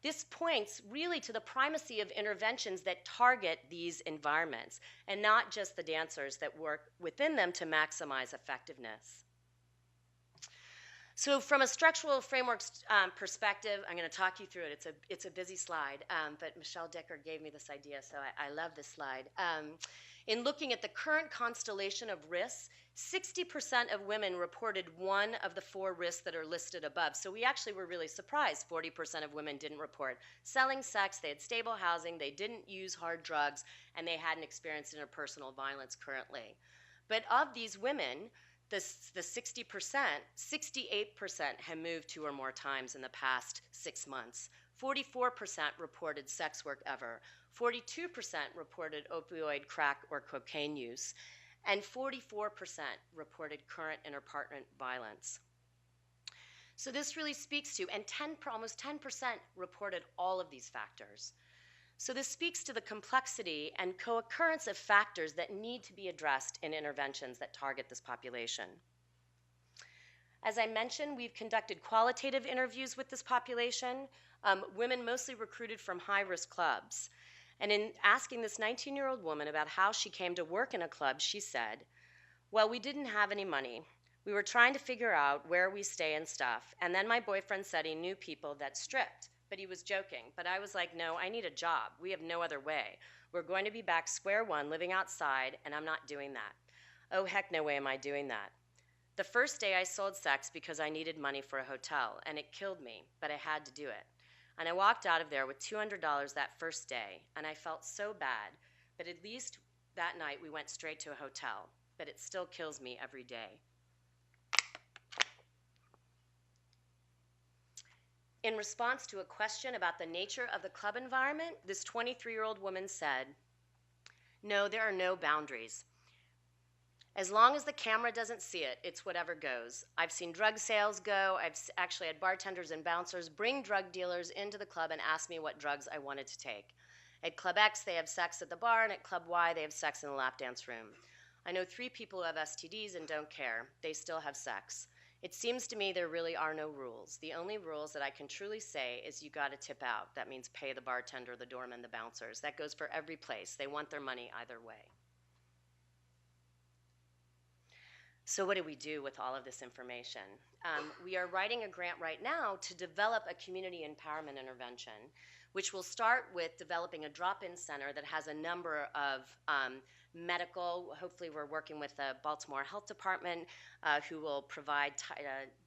This points really to the primacy of interventions that target these environments, and not just the dancers that work within them to maximize effectiveness. So from a structural framework perspective, I'm going to talk you through it. It's a busy slide, but Michelle Dicker gave me this idea, so I love this slide. In looking at the current constellation of risks, 60% of women reported one of the 4 risks that are listed above. So we actually were really surprised. 40% of women didn't report selling sex, they had stable housing, they didn't use hard drugs, and they hadn't experienced interpersonal violence currently. But of these women, the 60%, 68% have moved 2 or more times in the past 6 months. 44% reported sex work ever. 42% reported opioid, crack, or cocaine use. And 44% reported current interpartner violence. So this really speaks to, and almost 10% reported all of these factors. So this speaks to the complexity and co-occurrence of factors that need to be addressed in interventions that target this population. As I mentioned, we've conducted qualitative interviews with this population, women mostly recruited from high-risk clubs. And in asking this 19-year-old woman about how she came to work in a club, she said, well, we didn't have any money. We were trying to figure out where we stay and stuff, and then my boyfriend said he knew people that stripped. But he was joking. But I was like, no, I need a job. We have no other way. We're going to be back square one, living outside, and I'm not doing that. Oh, heck, no way am I doing that. The first day I sold sex because I needed money for a hotel, and it killed me, but I had to do it. And I walked out of there with $200 that first day, and I felt so bad, but at least that night we went straight to a hotel, but it still kills me every day. In response to a question about the nature of the club environment, this 23-year-old woman said, no, there are no boundaries. As long as the camera doesn't see it, it's whatever goes. I've seen drug sales go. I've actually had bartenders and bouncers bring drug dealers into the club and ask me what drugs I wanted to take. At Club X, they have sex at the bar, and at Club Y, they have sex in the lap dance room. I know 3 people who have STDs and don't care. They still have sex. It seems to me there really are no rules. The only rules that I can truly say is you got to tip out. That means pay the bartender, the doorman, the bouncers. That goes for every place. They want their money either way. So what do we do with all of this information? We are writing a grant right now to develop a community empowerment intervention, which will start with developing a drop-in center that has a number of medical, hopefully we're working with the Baltimore Health Department who will provide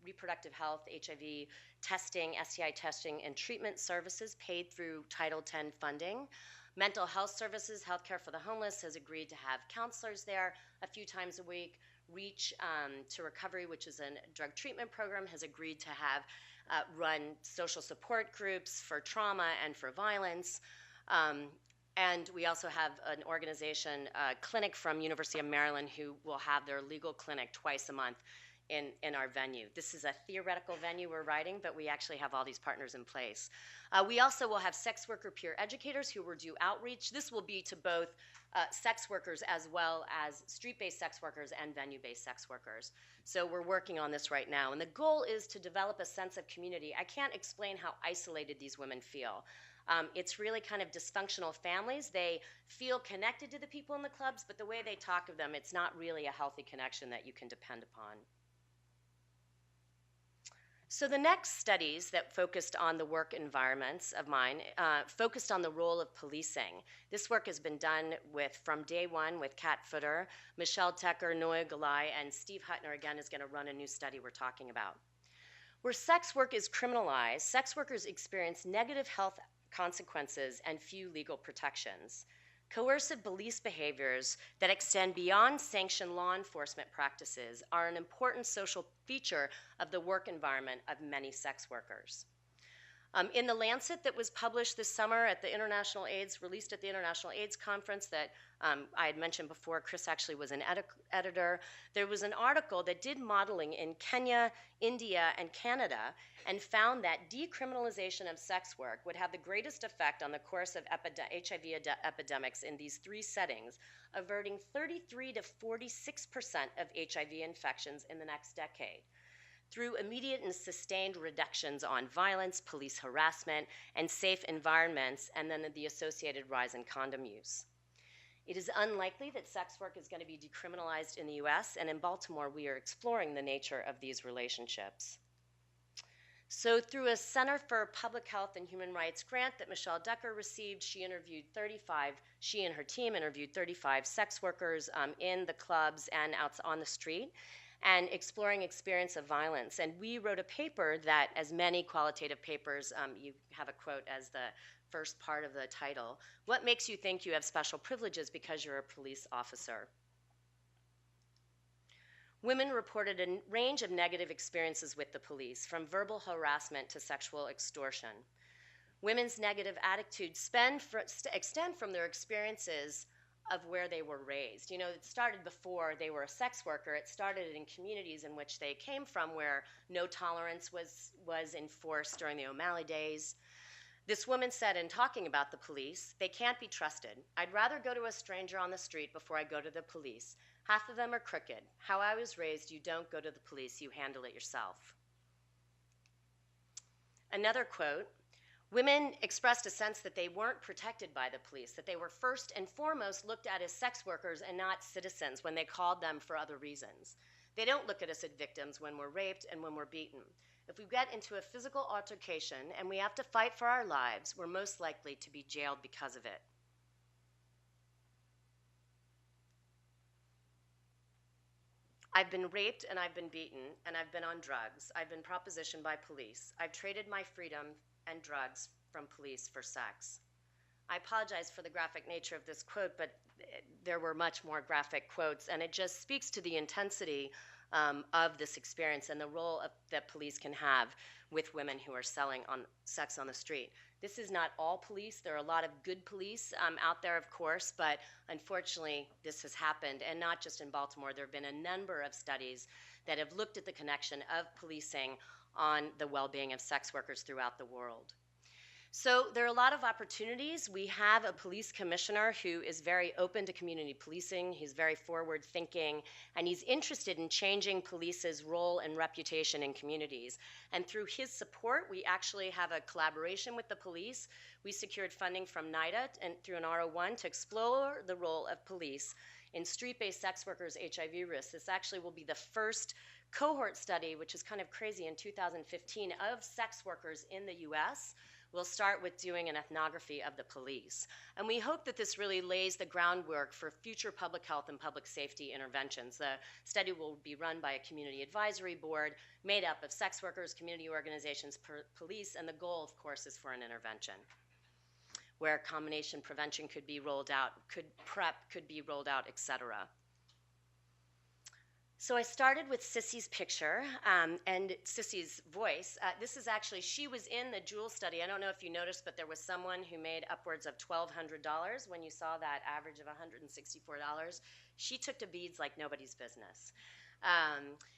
reproductive health, HIV testing, STI testing, and treatment services paid through Title X funding. Mental health services, Healthcare for the Homeless, has agreed to have counselors there a few times a week. Reach to Recovery, which is a drug treatment program, has agreed to have run social support groups for trauma and for violence. And we also have an organization, clinic from University of Maryland, who will have their legal clinic twice a month in our venue. This is a theoretical venue we're writing, but we actually have all these partners in place. We also will have sex worker peer educators who will do outreach. This will be to both sex workers as well as street-based sex workers and venue-based sex workers. So we're working on this right now. And the goal is to develop a sense of community. I can't explain how isolated these women feel. It's really kind of dysfunctional families. They feel connected to the people in the clubs, but the way they talk of them, it's not really a healthy connection that you can depend upon. So the next studies that focused on the work environments of mine focused on the role of policing. This work has been done from day one with Kat Footer, Michelle Tecker, Noah Galai, and Steve Hutner again is going to run a new study we're talking about. Where sex work is criminalized, sex workers experience negative health consequences and few legal protections. Coercive police behaviors that extend beyond sanctioned law enforcement practices are an important social feature of the work environment of many sex workers. In The Lancet that was published this summer at the International AIDS, released at the International AIDS Conference that I had mentioned before, Chris actually was an editor, there was an article that did modeling in Kenya, India, and Canada and found that decriminalization of sex work would have the greatest effect on the course of HIV epidemics in these three settings, averting 33 to 46% of HIV infections in the next decade, through immediate and sustained reductions on violence, police harassment, and safe environments, and then the associated rise in condom use. It is unlikely that sex work is going to be decriminalized in the US, and in Baltimore, we are exploring the nature of these relationships. So through a Center for Public Health and Human Rights grant that Michelle Decker received, she and her team interviewed 35 sex workers in the clubs and out on the street, and exploring experience of violence. And we wrote a paper that, as many qualitative papers, you have a quote as the first part of the title, "What makes you think you have special privileges because you're a police officer?" Women reported a range of negative experiences with the police, from verbal harassment to sexual extortion. Women's negative attitudes extend from their experiences of where they were raised. You know, it started before they were a sex worker. It started in communities in which they came from, where no tolerance was enforced during the O'Malley days. This woman said in talking about the police, "They can't be trusted. I'd rather go to a stranger on the street before I go to the police. Half of them are crooked. How I was raised, you don't go to the police, you handle it yourself." Another quote, "Women expressed a sense that they weren't protected by the police, that they were first and foremost looked at as sex workers and not citizens when they called them for other reasons. They don't look at us as victims when we're raped and when we're beaten. If we get into a physical altercation and we have to fight for our lives, we're most likely to be jailed because of it." "I've been raped and I've been beaten and I've been on drugs. I've been propositioned by police. I've traded my freedom and drugs from police for sex." I apologize for the graphic nature of this quote, but there were much more graphic quotes, and it just speaks to the intensity of this experience and the role that police can have with women who are selling sex on the street. This is not all police. There are a lot of good police out there, of course, but unfortunately this has happened, and not just in Baltimore. There have been a number of studies that have looked at the connection of policing on the well-being of sex workers throughout the world. So there are a lot of opportunities. We have a police commissioner who is very open to community policing. He's very forward thinking, and he's interested in changing police's role and reputation in communities. And through his support, we actually have a collaboration with the police. We secured funding from NIDA and through an R01 to explore the role of police in street-based sex workers' HIV risk. This actually will be the first cohort study, which is kind of crazy, in 2015 of sex workers in the US. We'll start with doing an ethnography of the police. And we hope that this really lays the groundwork for future public health and public safety interventions. The study will be run by a community advisory board made up of sex workers, community organizations, police, and the goal, of course, is for an intervention where combination prevention could be rolled out, PrEP could be rolled out, etc. So I started with Sissy's picture and Sissy's voice. This is actually, she was in the Jewel study. I don't know if you noticed, but there was someone who made upwards of $1,200 when you saw that average of $164. She took to beads like nobody's business.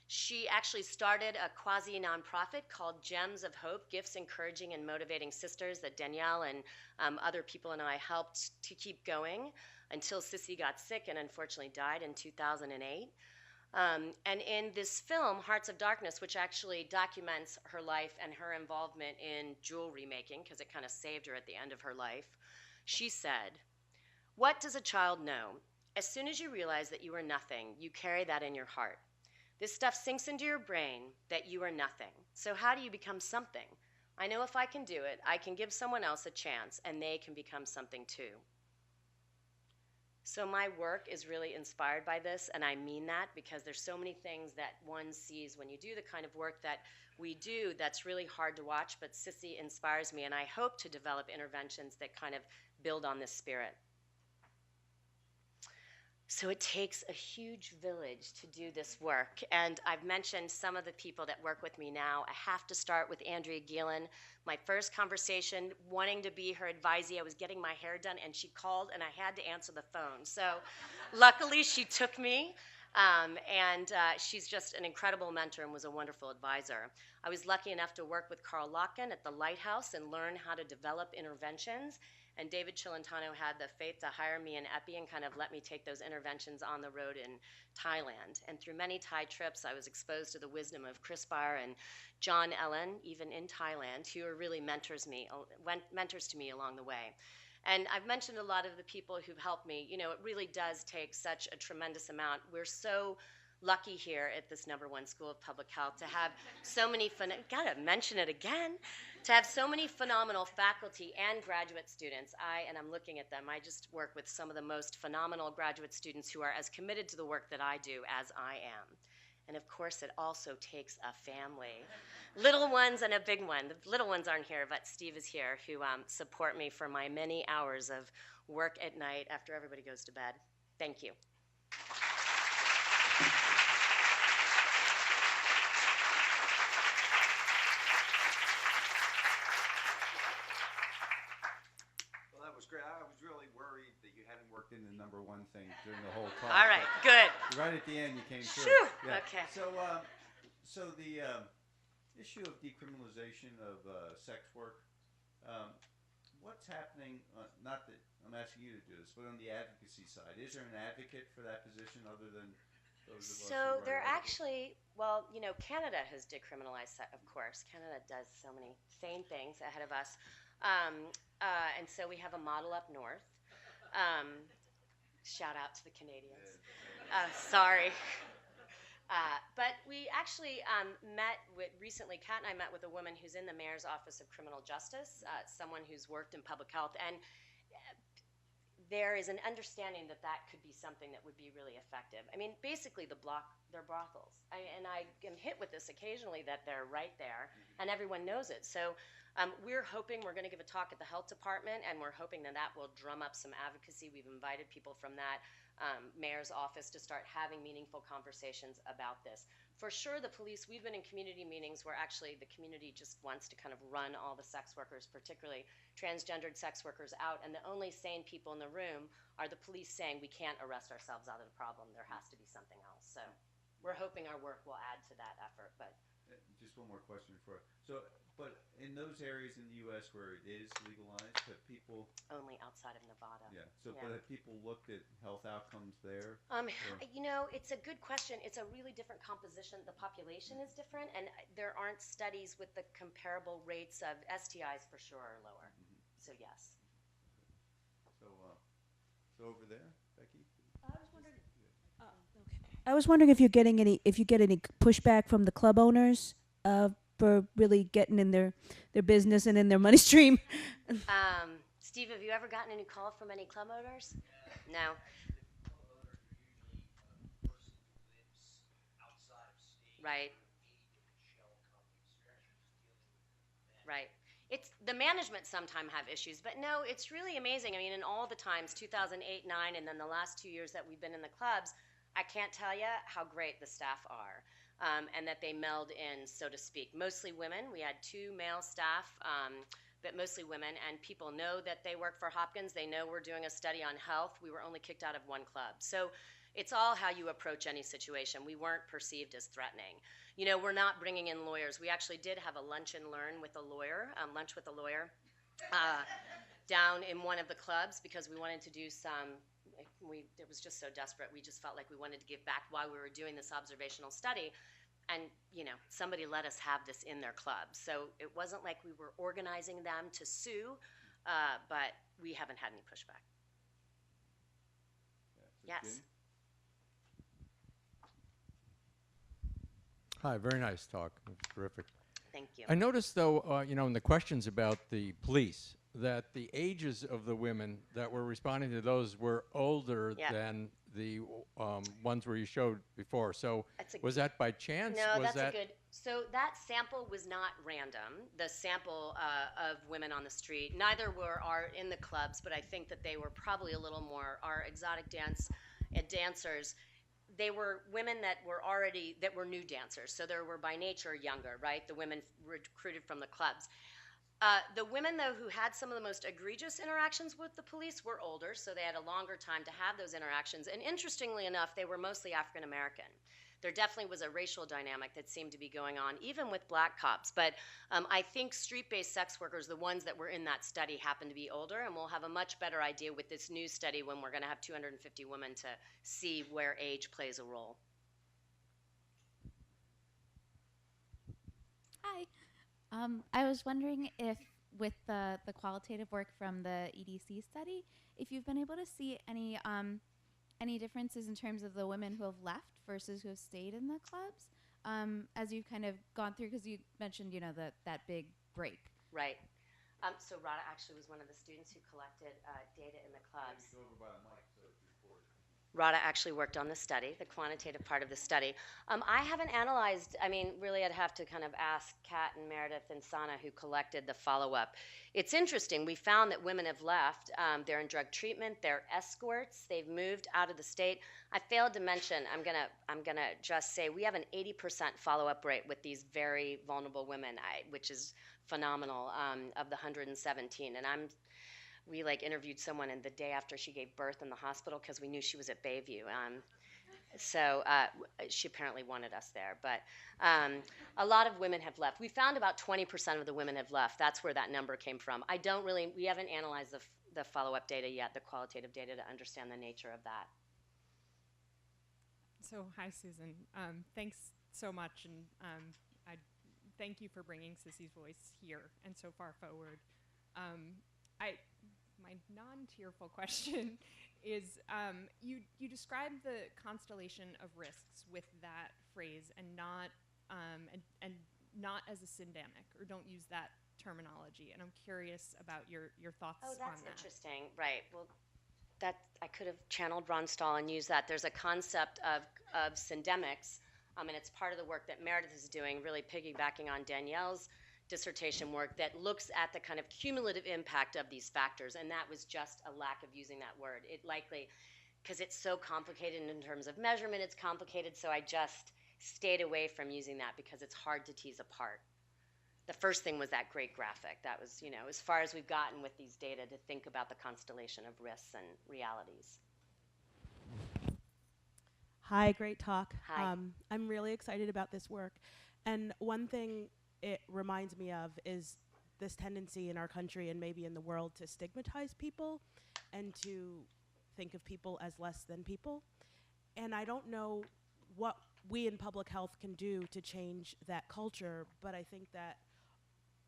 She actually started a quasi-nonprofit called Gems of Hope, Gifts Encouraging and Motivating Sisters, that Danielle and other people and I helped to keep going until Sissy got sick and unfortunately died in 2008. And in this film, Hearts of Darkness, which actually documents her life and her involvement in jewelry making, because it kind of saved her at the end of her life, she said, "What does a child know? As soon as you realize that you are nothing, you carry that in your heart. This stuff sinks into your brain that you are nothing. So how do you become something? I know if I can do it, I can give someone else a chance, and they can become something too." So my work is really inspired by this, and I mean that because there's so many things that one sees when you do the kind of work that we do that's really hard to watch, but Sissy inspires me, and I hope to develop interventions that kind of build on this spirit. So it takes a huge village to do this work. And I've mentioned some of the people that work with me now. I have to start with Andrea Geelan. My first conversation, wanting to be her advisee, I was getting my hair done, and she called, and I had to answer the phone. So luckily, she took me. And she's just an incredible mentor and was a wonderful advisor. I was lucky enough to work with Carl Locken at the Lighthouse and learn how to develop interventions. And David Chilentano had the faith to hire me in Epi and kind of let me take those interventions on the road in Thailand. And through many Thai trips, I was exposed to the wisdom of Chris Barr and John Ellen, even in Thailand, who are really mentors to me along the way. And I've mentioned a lot of the people who've helped me. You know, it really does take such a tremendous amount. We're so lucky here at this #1 School of Public Health to have so many gotta mention it again, to have so many phenomenal faculty and graduate students. And I'm looking at them, I just work with some of the most phenomenal graduate students who are as committed to the work that I do as I am. And of course, it also takes a family. Little ones and a big one. The little ones aren't here, but Steve is here, who support me for my many hours of work at night after everybody goes to bed. Thank you. Well, that was great. I was really worried that you hadn't worked in the #1 thing during the whole talk. All right, good. Right at the end, you came through. Phew, Yeah. okay. So the issue of decriminalization of sex work, what's happening, not that I'm asking you to do this, but on the advocacy side, is there an advocate for that position other than those of us who So write they're about it? actually, well, you know, Canada has decriminalized, of course. Canada does so many sane things ahead of us. And so we have a model up north. Shout out to the Canadians. Sorry. But we actually recently, Kat and I met with a woman who's in the Mayor's Office of Criminal Justice, someone who's worked in public health, and there is an understanding that that could be something that would be really effective. I mean, basically, they're brothels. And I am hit with this occasionally that they're right there, and everyone knows it. So we're hoping we're going to give a talk at the health department, and we're hoping that that will drum up some advocacy. We've invited people from that mayor's office to start having meaningful conversations about this. For sure, the police, we've been in community meetings where actually the community just wants to kind of run all the sex workers, particularly transgendered sex workers, out, and the only sane people in the room are the police saying we can't arrest ourselves out of the problem. There has to be something else. So we're hoping our work will add to that effort. But just one more question but in those areas in the U.S. where it is legalized, have people only outside of Nevada. Yeah. So, but have people looked at health outcomes there? You know, it's a good question. It's a really different composition. The population is different, and there aren't studies with the comparable rates of STIs for sure are lower. Mm-hmm. So yes. So over there, Becky. I was wondering. I was wondering if you get any pushback from the club owners for really getting in their business and in their money stream. Steve, have you ever gotten any call from any club owners? No. Right. Right. It's the management sometimes have issues, but no, it's really amazing. I mean, in all the times, 2008, 9, and then the last 2 years that we've been in the clubs, I can't tell you how great the staff are. And that they meld in, so to speak. Mostly women. We had 2 male staff, but mostly women. And people know that they work for Hopkins. They know we're doing a study on health. We were only kicked out of 1 club. So it's all how you approach any situation. We weren't perceived as threatening. You know, we're not bringing in lawyers. We actually did have a lunch and learn with a lawyer, down in one of the clubs because we wanted to do some. It was just so desperate. We just felt like we wanted to give back while we were doing this observational study. And, you know, somebody let us have this in their club. So it wasn't like we were organizing them to sue, but we haven't had any pushback. Yes. Jim? Hi, very nice talk. It was terrific. Thank you. I noticed, though, you know, in the questions about the police, that the ages of the women that were responding to those were older Yeah. than the ones where you showed before. So That's a was that by chance? No, was that's that a good. So that sample was not random. The sample of women on the street, neither were in the clubs, but I think that they were probably a little more. Our exotic dance dancers, they were women that were new dancers. So they were by nature younger, right? The women recruited from the clubs. The women, though, who had some of the most egregious interactions with the police were older, so they had a longer time to have those interactions. And interestingly enough, they were mostly African American. There definitely was a racial dynamic that seemed to be going on, even with black cops. But I think street-based sex workers, the ones that were in that study, happen to be older, and we'll have a much better idea with this new study when we're going to have 250 women to see where age plays a role. Hi. I was wondering if, with the qualitative work from the EDC study, if you've been able to see any differences in terms of the women who have left versus who have stayed in the clubs, as you've kind of gone through, because you mentioned, that big break. Right. So Rada actually was one of the students who collected data in the clubs. Rada actually worked on the study, the quantitative part of the study. I haven't analyzed, really I'd have to kind of ask Kat and Meredith and Sana who collected the follow-up. It's interesting, we found that women have left. They're in drug treatment, they're escorts, they've moved out of the state. I failed to mention, I'm gonna just say we have an 80% follow-up rate with these very vulnerable women, which is phenomenal, of the 117. And we interviewed someone and the day after she gave birth in the hospital because we knew she was at Bayview. So she apparently wanted us there. But a lot of women have left. We found about 20% of the women have left. That's where that number came from. We haven't analyzed the follow-up data yet, the qualitative data, to understand the nature of that. So hi, Susan. Thanks so much. And I thank you for bringing Sissy's voice here and so far forward. My non-tearful question is, you describe the constellation of risks with that phrase and not as a syndemic, or don't use that terminology. And I'm curious about your thoughts on that. Oh, that's interesting. Right. Well, that I could have channeled Ron Stahl and used that. There's a concept of syndemics, and it's part of the work that Meredith is doing, really piggybacking on Danielle's dissertation work, that looks at the kind of cumulative impact of these factors, and that was just a lack of using that word. It likely, because it's so complicated in terms of measurement, it's complicated, so I just stayed away from using that because it's hard to tease apart. The first thing was that great graphic. That was, as far as we've gotten with these data to think about the constellation of risks and realities. Hi, great talk. Hi. I'm really excited about this work. And one thing it reminds me of is this tendency in our country and maybe in the world to stigmatize people and to think of people as less than people. And I don't know what we in public health can do to change that culture, but I think that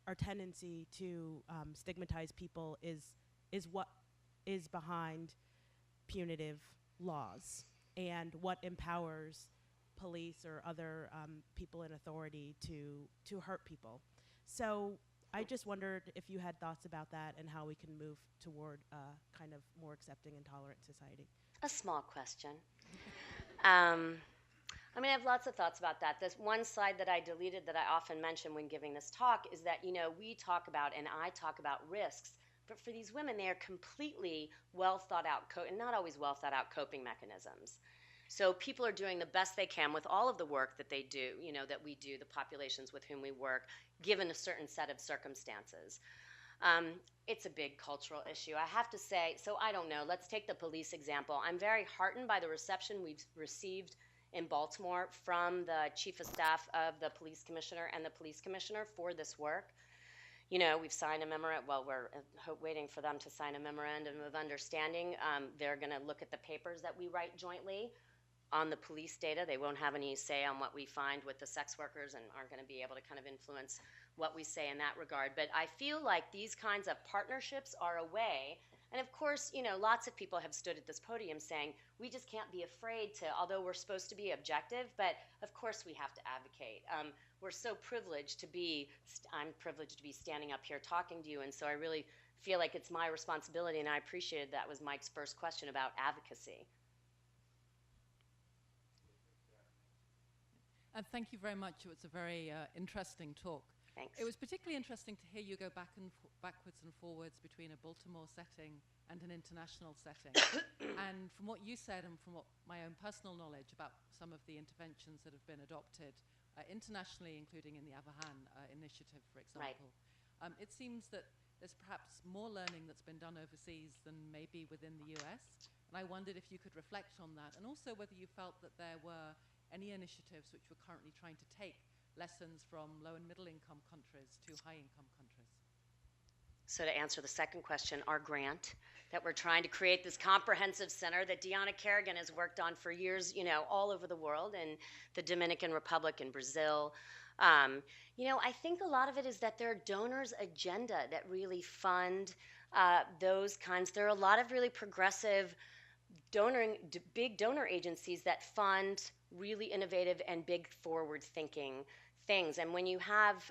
our tendency to stigmatize people is what is behind punitive laws and what empowers police or other people in authority to hurt people. So I just wondered if you had thoughts about that and how we can move toward a kind of more accepting and tolerant society. A small question. I have lots of thoughts about that. This one slide that I deleted that I often mention when giving this talk is that, we talk about, and I talk about risks, but for these women, they are completely well thought out, and not always well thought out coping mechanisms. So people are doing the best they can with all of the work that they do, that we do, the populations with whom we work, given a certain set of circumstances. It's a big cultural issue. I have to say, so I don't know, let's take the police example. I'm very heartened by the reception we've received in Baltimore from the chief of staff of the police commissioner and the police commissioner for this work. We've signed a memorandum, well, we're waiting for them to sign a memorandum of understanding. They're gonna look at the papers that we write jointly on the police data. They won't have any say on what we find with the sex workers and aren't gonna be able to kind of influence what we say in that regard. But I feel like these kinds of partnerships are a way. And of course, lots of people have stood at this podium saying, we just can't be afraid to, although we're supposed to be objective, but of course we have to advocate. We're so privileged to be, I'm privileged to be standing up here talking to you, and so I really feel like it's my responsibility, and I appreciated that was Mike's first question about advocacy. Thank you very much. It was a very interesting talk. Thanks. It was particularly interesting to hear you go backwards and forwards between a Baltimore setting and an international setting. And from what you said and from what my own personal knowledge about some of the interventions that have been adopted internationally, including in the Avahan initiative, for example, it seems that there's perhaps more learning that's been done overseas than maybe within the US. And I wondered if you could reflect on that, and also whether you felt that there were any initiatives which were currently trying to take lessons from low and middle income countries to high income countries. So to answer the second question, our grant that we're trying to create this comprehensive center that Deanna Kerrigan has worked on for years, all over the world, in the Dominican Republic and Brazil. I think a lot of it is that there are donors' agenda that really fund those kinds. There are a lot of really progressive big donor agencies that fund really innovative and big forward-thinking things. And when you have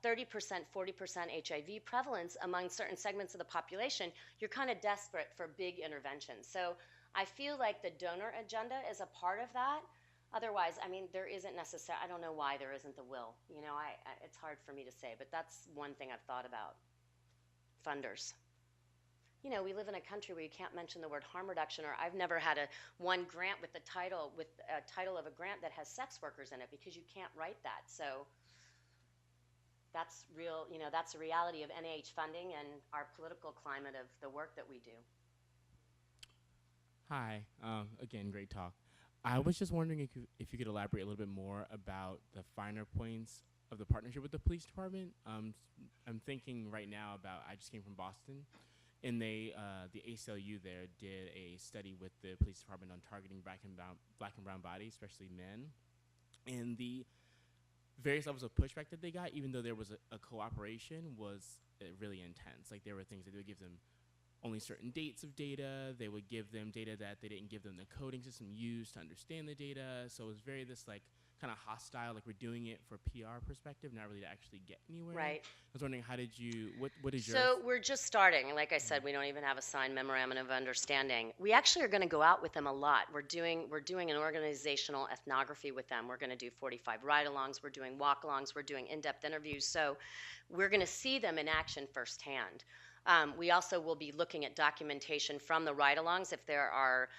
30%, 40% HIV prevalence among certain segments of the population, you're kind of desperate for big interventions. So I feel like the donor agenda is a part of that. Otherwise, there isn't necessarily, I don't know why there isn't the will. It's hard for me to say, but that's one thing I've thought about. Funders. We live in a country where you can't mention the word harm reduction, or I've never had one grant with a title of a grant that has sex workers in it, because you can't write that. So that's real, that's a reality of NIH funding and our political climate of the work that we do. Hi, again, great talk. I was just wondering if you could elaborate a little bit more about the finer points of the partnership with the police department. I'm thinking right now about, I just came from Boston, and the ACLU there did a study with the police department on targeting black and brown bodies, especially men, and the various levels of pushback that they got, even though there was a cooperation, was really intense. Like, there were things that they would give them only certain dates of data. They would give them data that they didn't give them the coding system used to understand the data. So it was very kind of hostile, like we're doing it for PR perspective, not really to actually get anywhere. Right. I was wondering, how did you, what is your... So we're just starting. Like I said, we don't even have a signed memorandum of understanding. We actually are going to go out with them a lot. We're doing an organizational ethnography with them. We're going to do 45 ride-alongs. We're doing walk-alongs. We're doing in-depth interviews. So we're going to see them in action firsthand. We also will be looking at documentation from the ride-alongs. If there are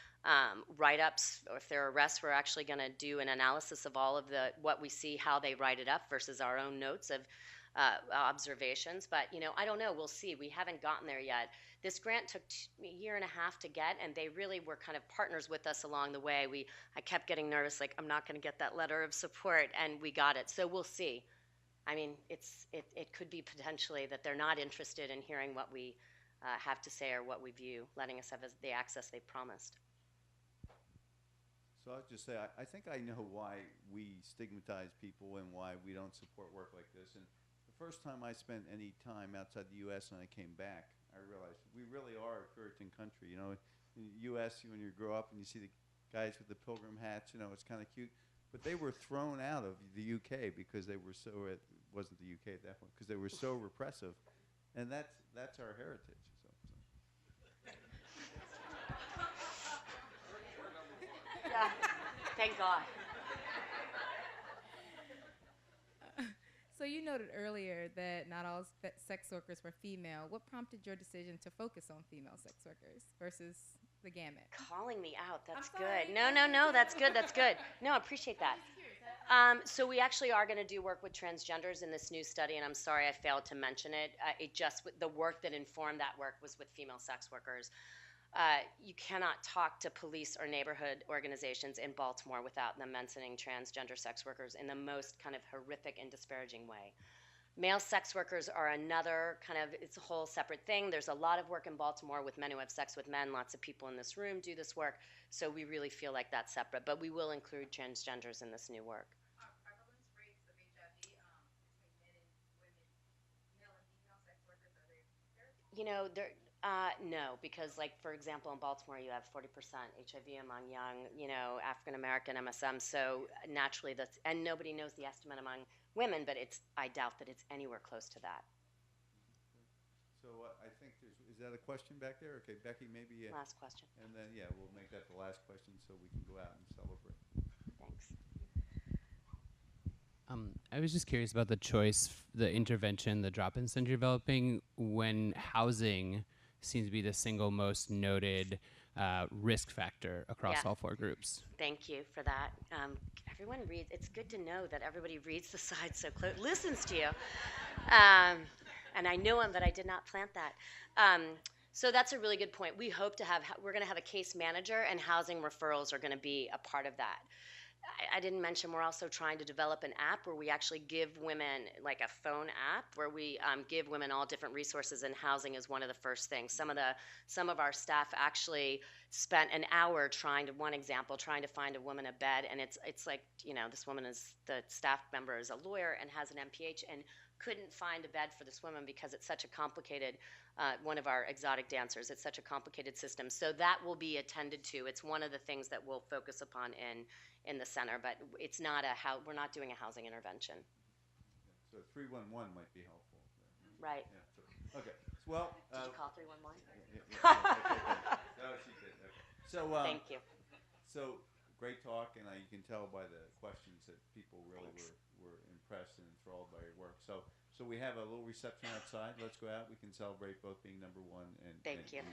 write-ups or if there are arrests, we're actually going to do an analysis of all of what we see, how they write it up versus our own notes of observations. But, I don't know. We'll see. We haven't gotten there yet. This grant took a year and a half to get, and they really were kind of partners with us along the way. I kept getting nervous, like, I'm not going to get that letter of support, and we got it. So we'll see. It could be potentially that they're not interested in hearing what we have to say or what we view, letting us have the access they've promised. So I'll just say, I think I know why we stigmatize people and why we don't support work like this. And the first time I spent any time outside the U.S. and I came back, I realized we really are a Puritan country. In the U.S., when you grow up and you see the guys with the pilgrim hats, it's kind of cute. But they were thrown out of the UK because they were so, it wasn't the UK at that point, because they were so repressive. And that's our heritage. Yeah, thank God. So you noted earlier that not all sex workers were female. What prompted your decision to focus on female sex workers versus the gamut? Calling me out, that's good. No, that's good, that's good. No, I appreciate that. So we actually are going to do work with transgenders in this new study, and I'm sorry I failed to mention it. The work that informed that work was with female sex workers. You cannot talk to police or neighborhood organizations in Baltimore without them mentioning transgender sex workers in the most kind of horrific and disparaging way. Male sex workers are another it's a whole separate thing. There's a lot of work in Baltimore with men who have sex with men. Lots of people in this room do this work. So we really feel like that's separate. But we will include transgenders in this new work. Are prevalence rates of HIV between men and women, male and female sex workers, are they comparable? No, because for example, in Baltimore, you have 40% HIV among young, African-American MSM. So naturally and nobody knows the estimate among women, but I doubt that it's anywhere close to that. So I think is that a question back there? Okay, Becky, maybe. Last question. And then, we'll make that the last question so we can go out and celebrate. Thanks. I was just curious about the choice, the intervention, the drop-in center developing when housing seems to be the single most noted risk factor across Yeah. all 4 groups. Thank you for that. Everyone reads. It's good to know that everybody reads the slides so close, listens to you. And I know him, but I did not plant that. So that's a really good point. We hope to have, we're going to have a case manager, and housing referrals are going to be a part of that. I didn't mention we're also trying to develop an app where we actually give women, like a phone app, where we give women all different resources, and housing is one of the first things. Some of our staff actually spent an hour trying to find a woman a bed, and it's like, this woman is, the staff member is a lawyer and has an MPH and couldn't find a bed for this woman because it's such a complicated, one of our exotic dancers, it's such a complicated system. So that will be attended to. It's one of the things that we'll focus upon in the center, but it's not we're not doing a housing intervention. So 311 might be helpful. Right. Yeah, so, okay. Well, did you call 311? Yeah. No, she did. Okay. So thank you. So great talk, and you can tell by the questions that people really were impressed and enthralled by your work. So we have a little reception outside. Let's go out. We can celebrate both being number 1 and thank you. And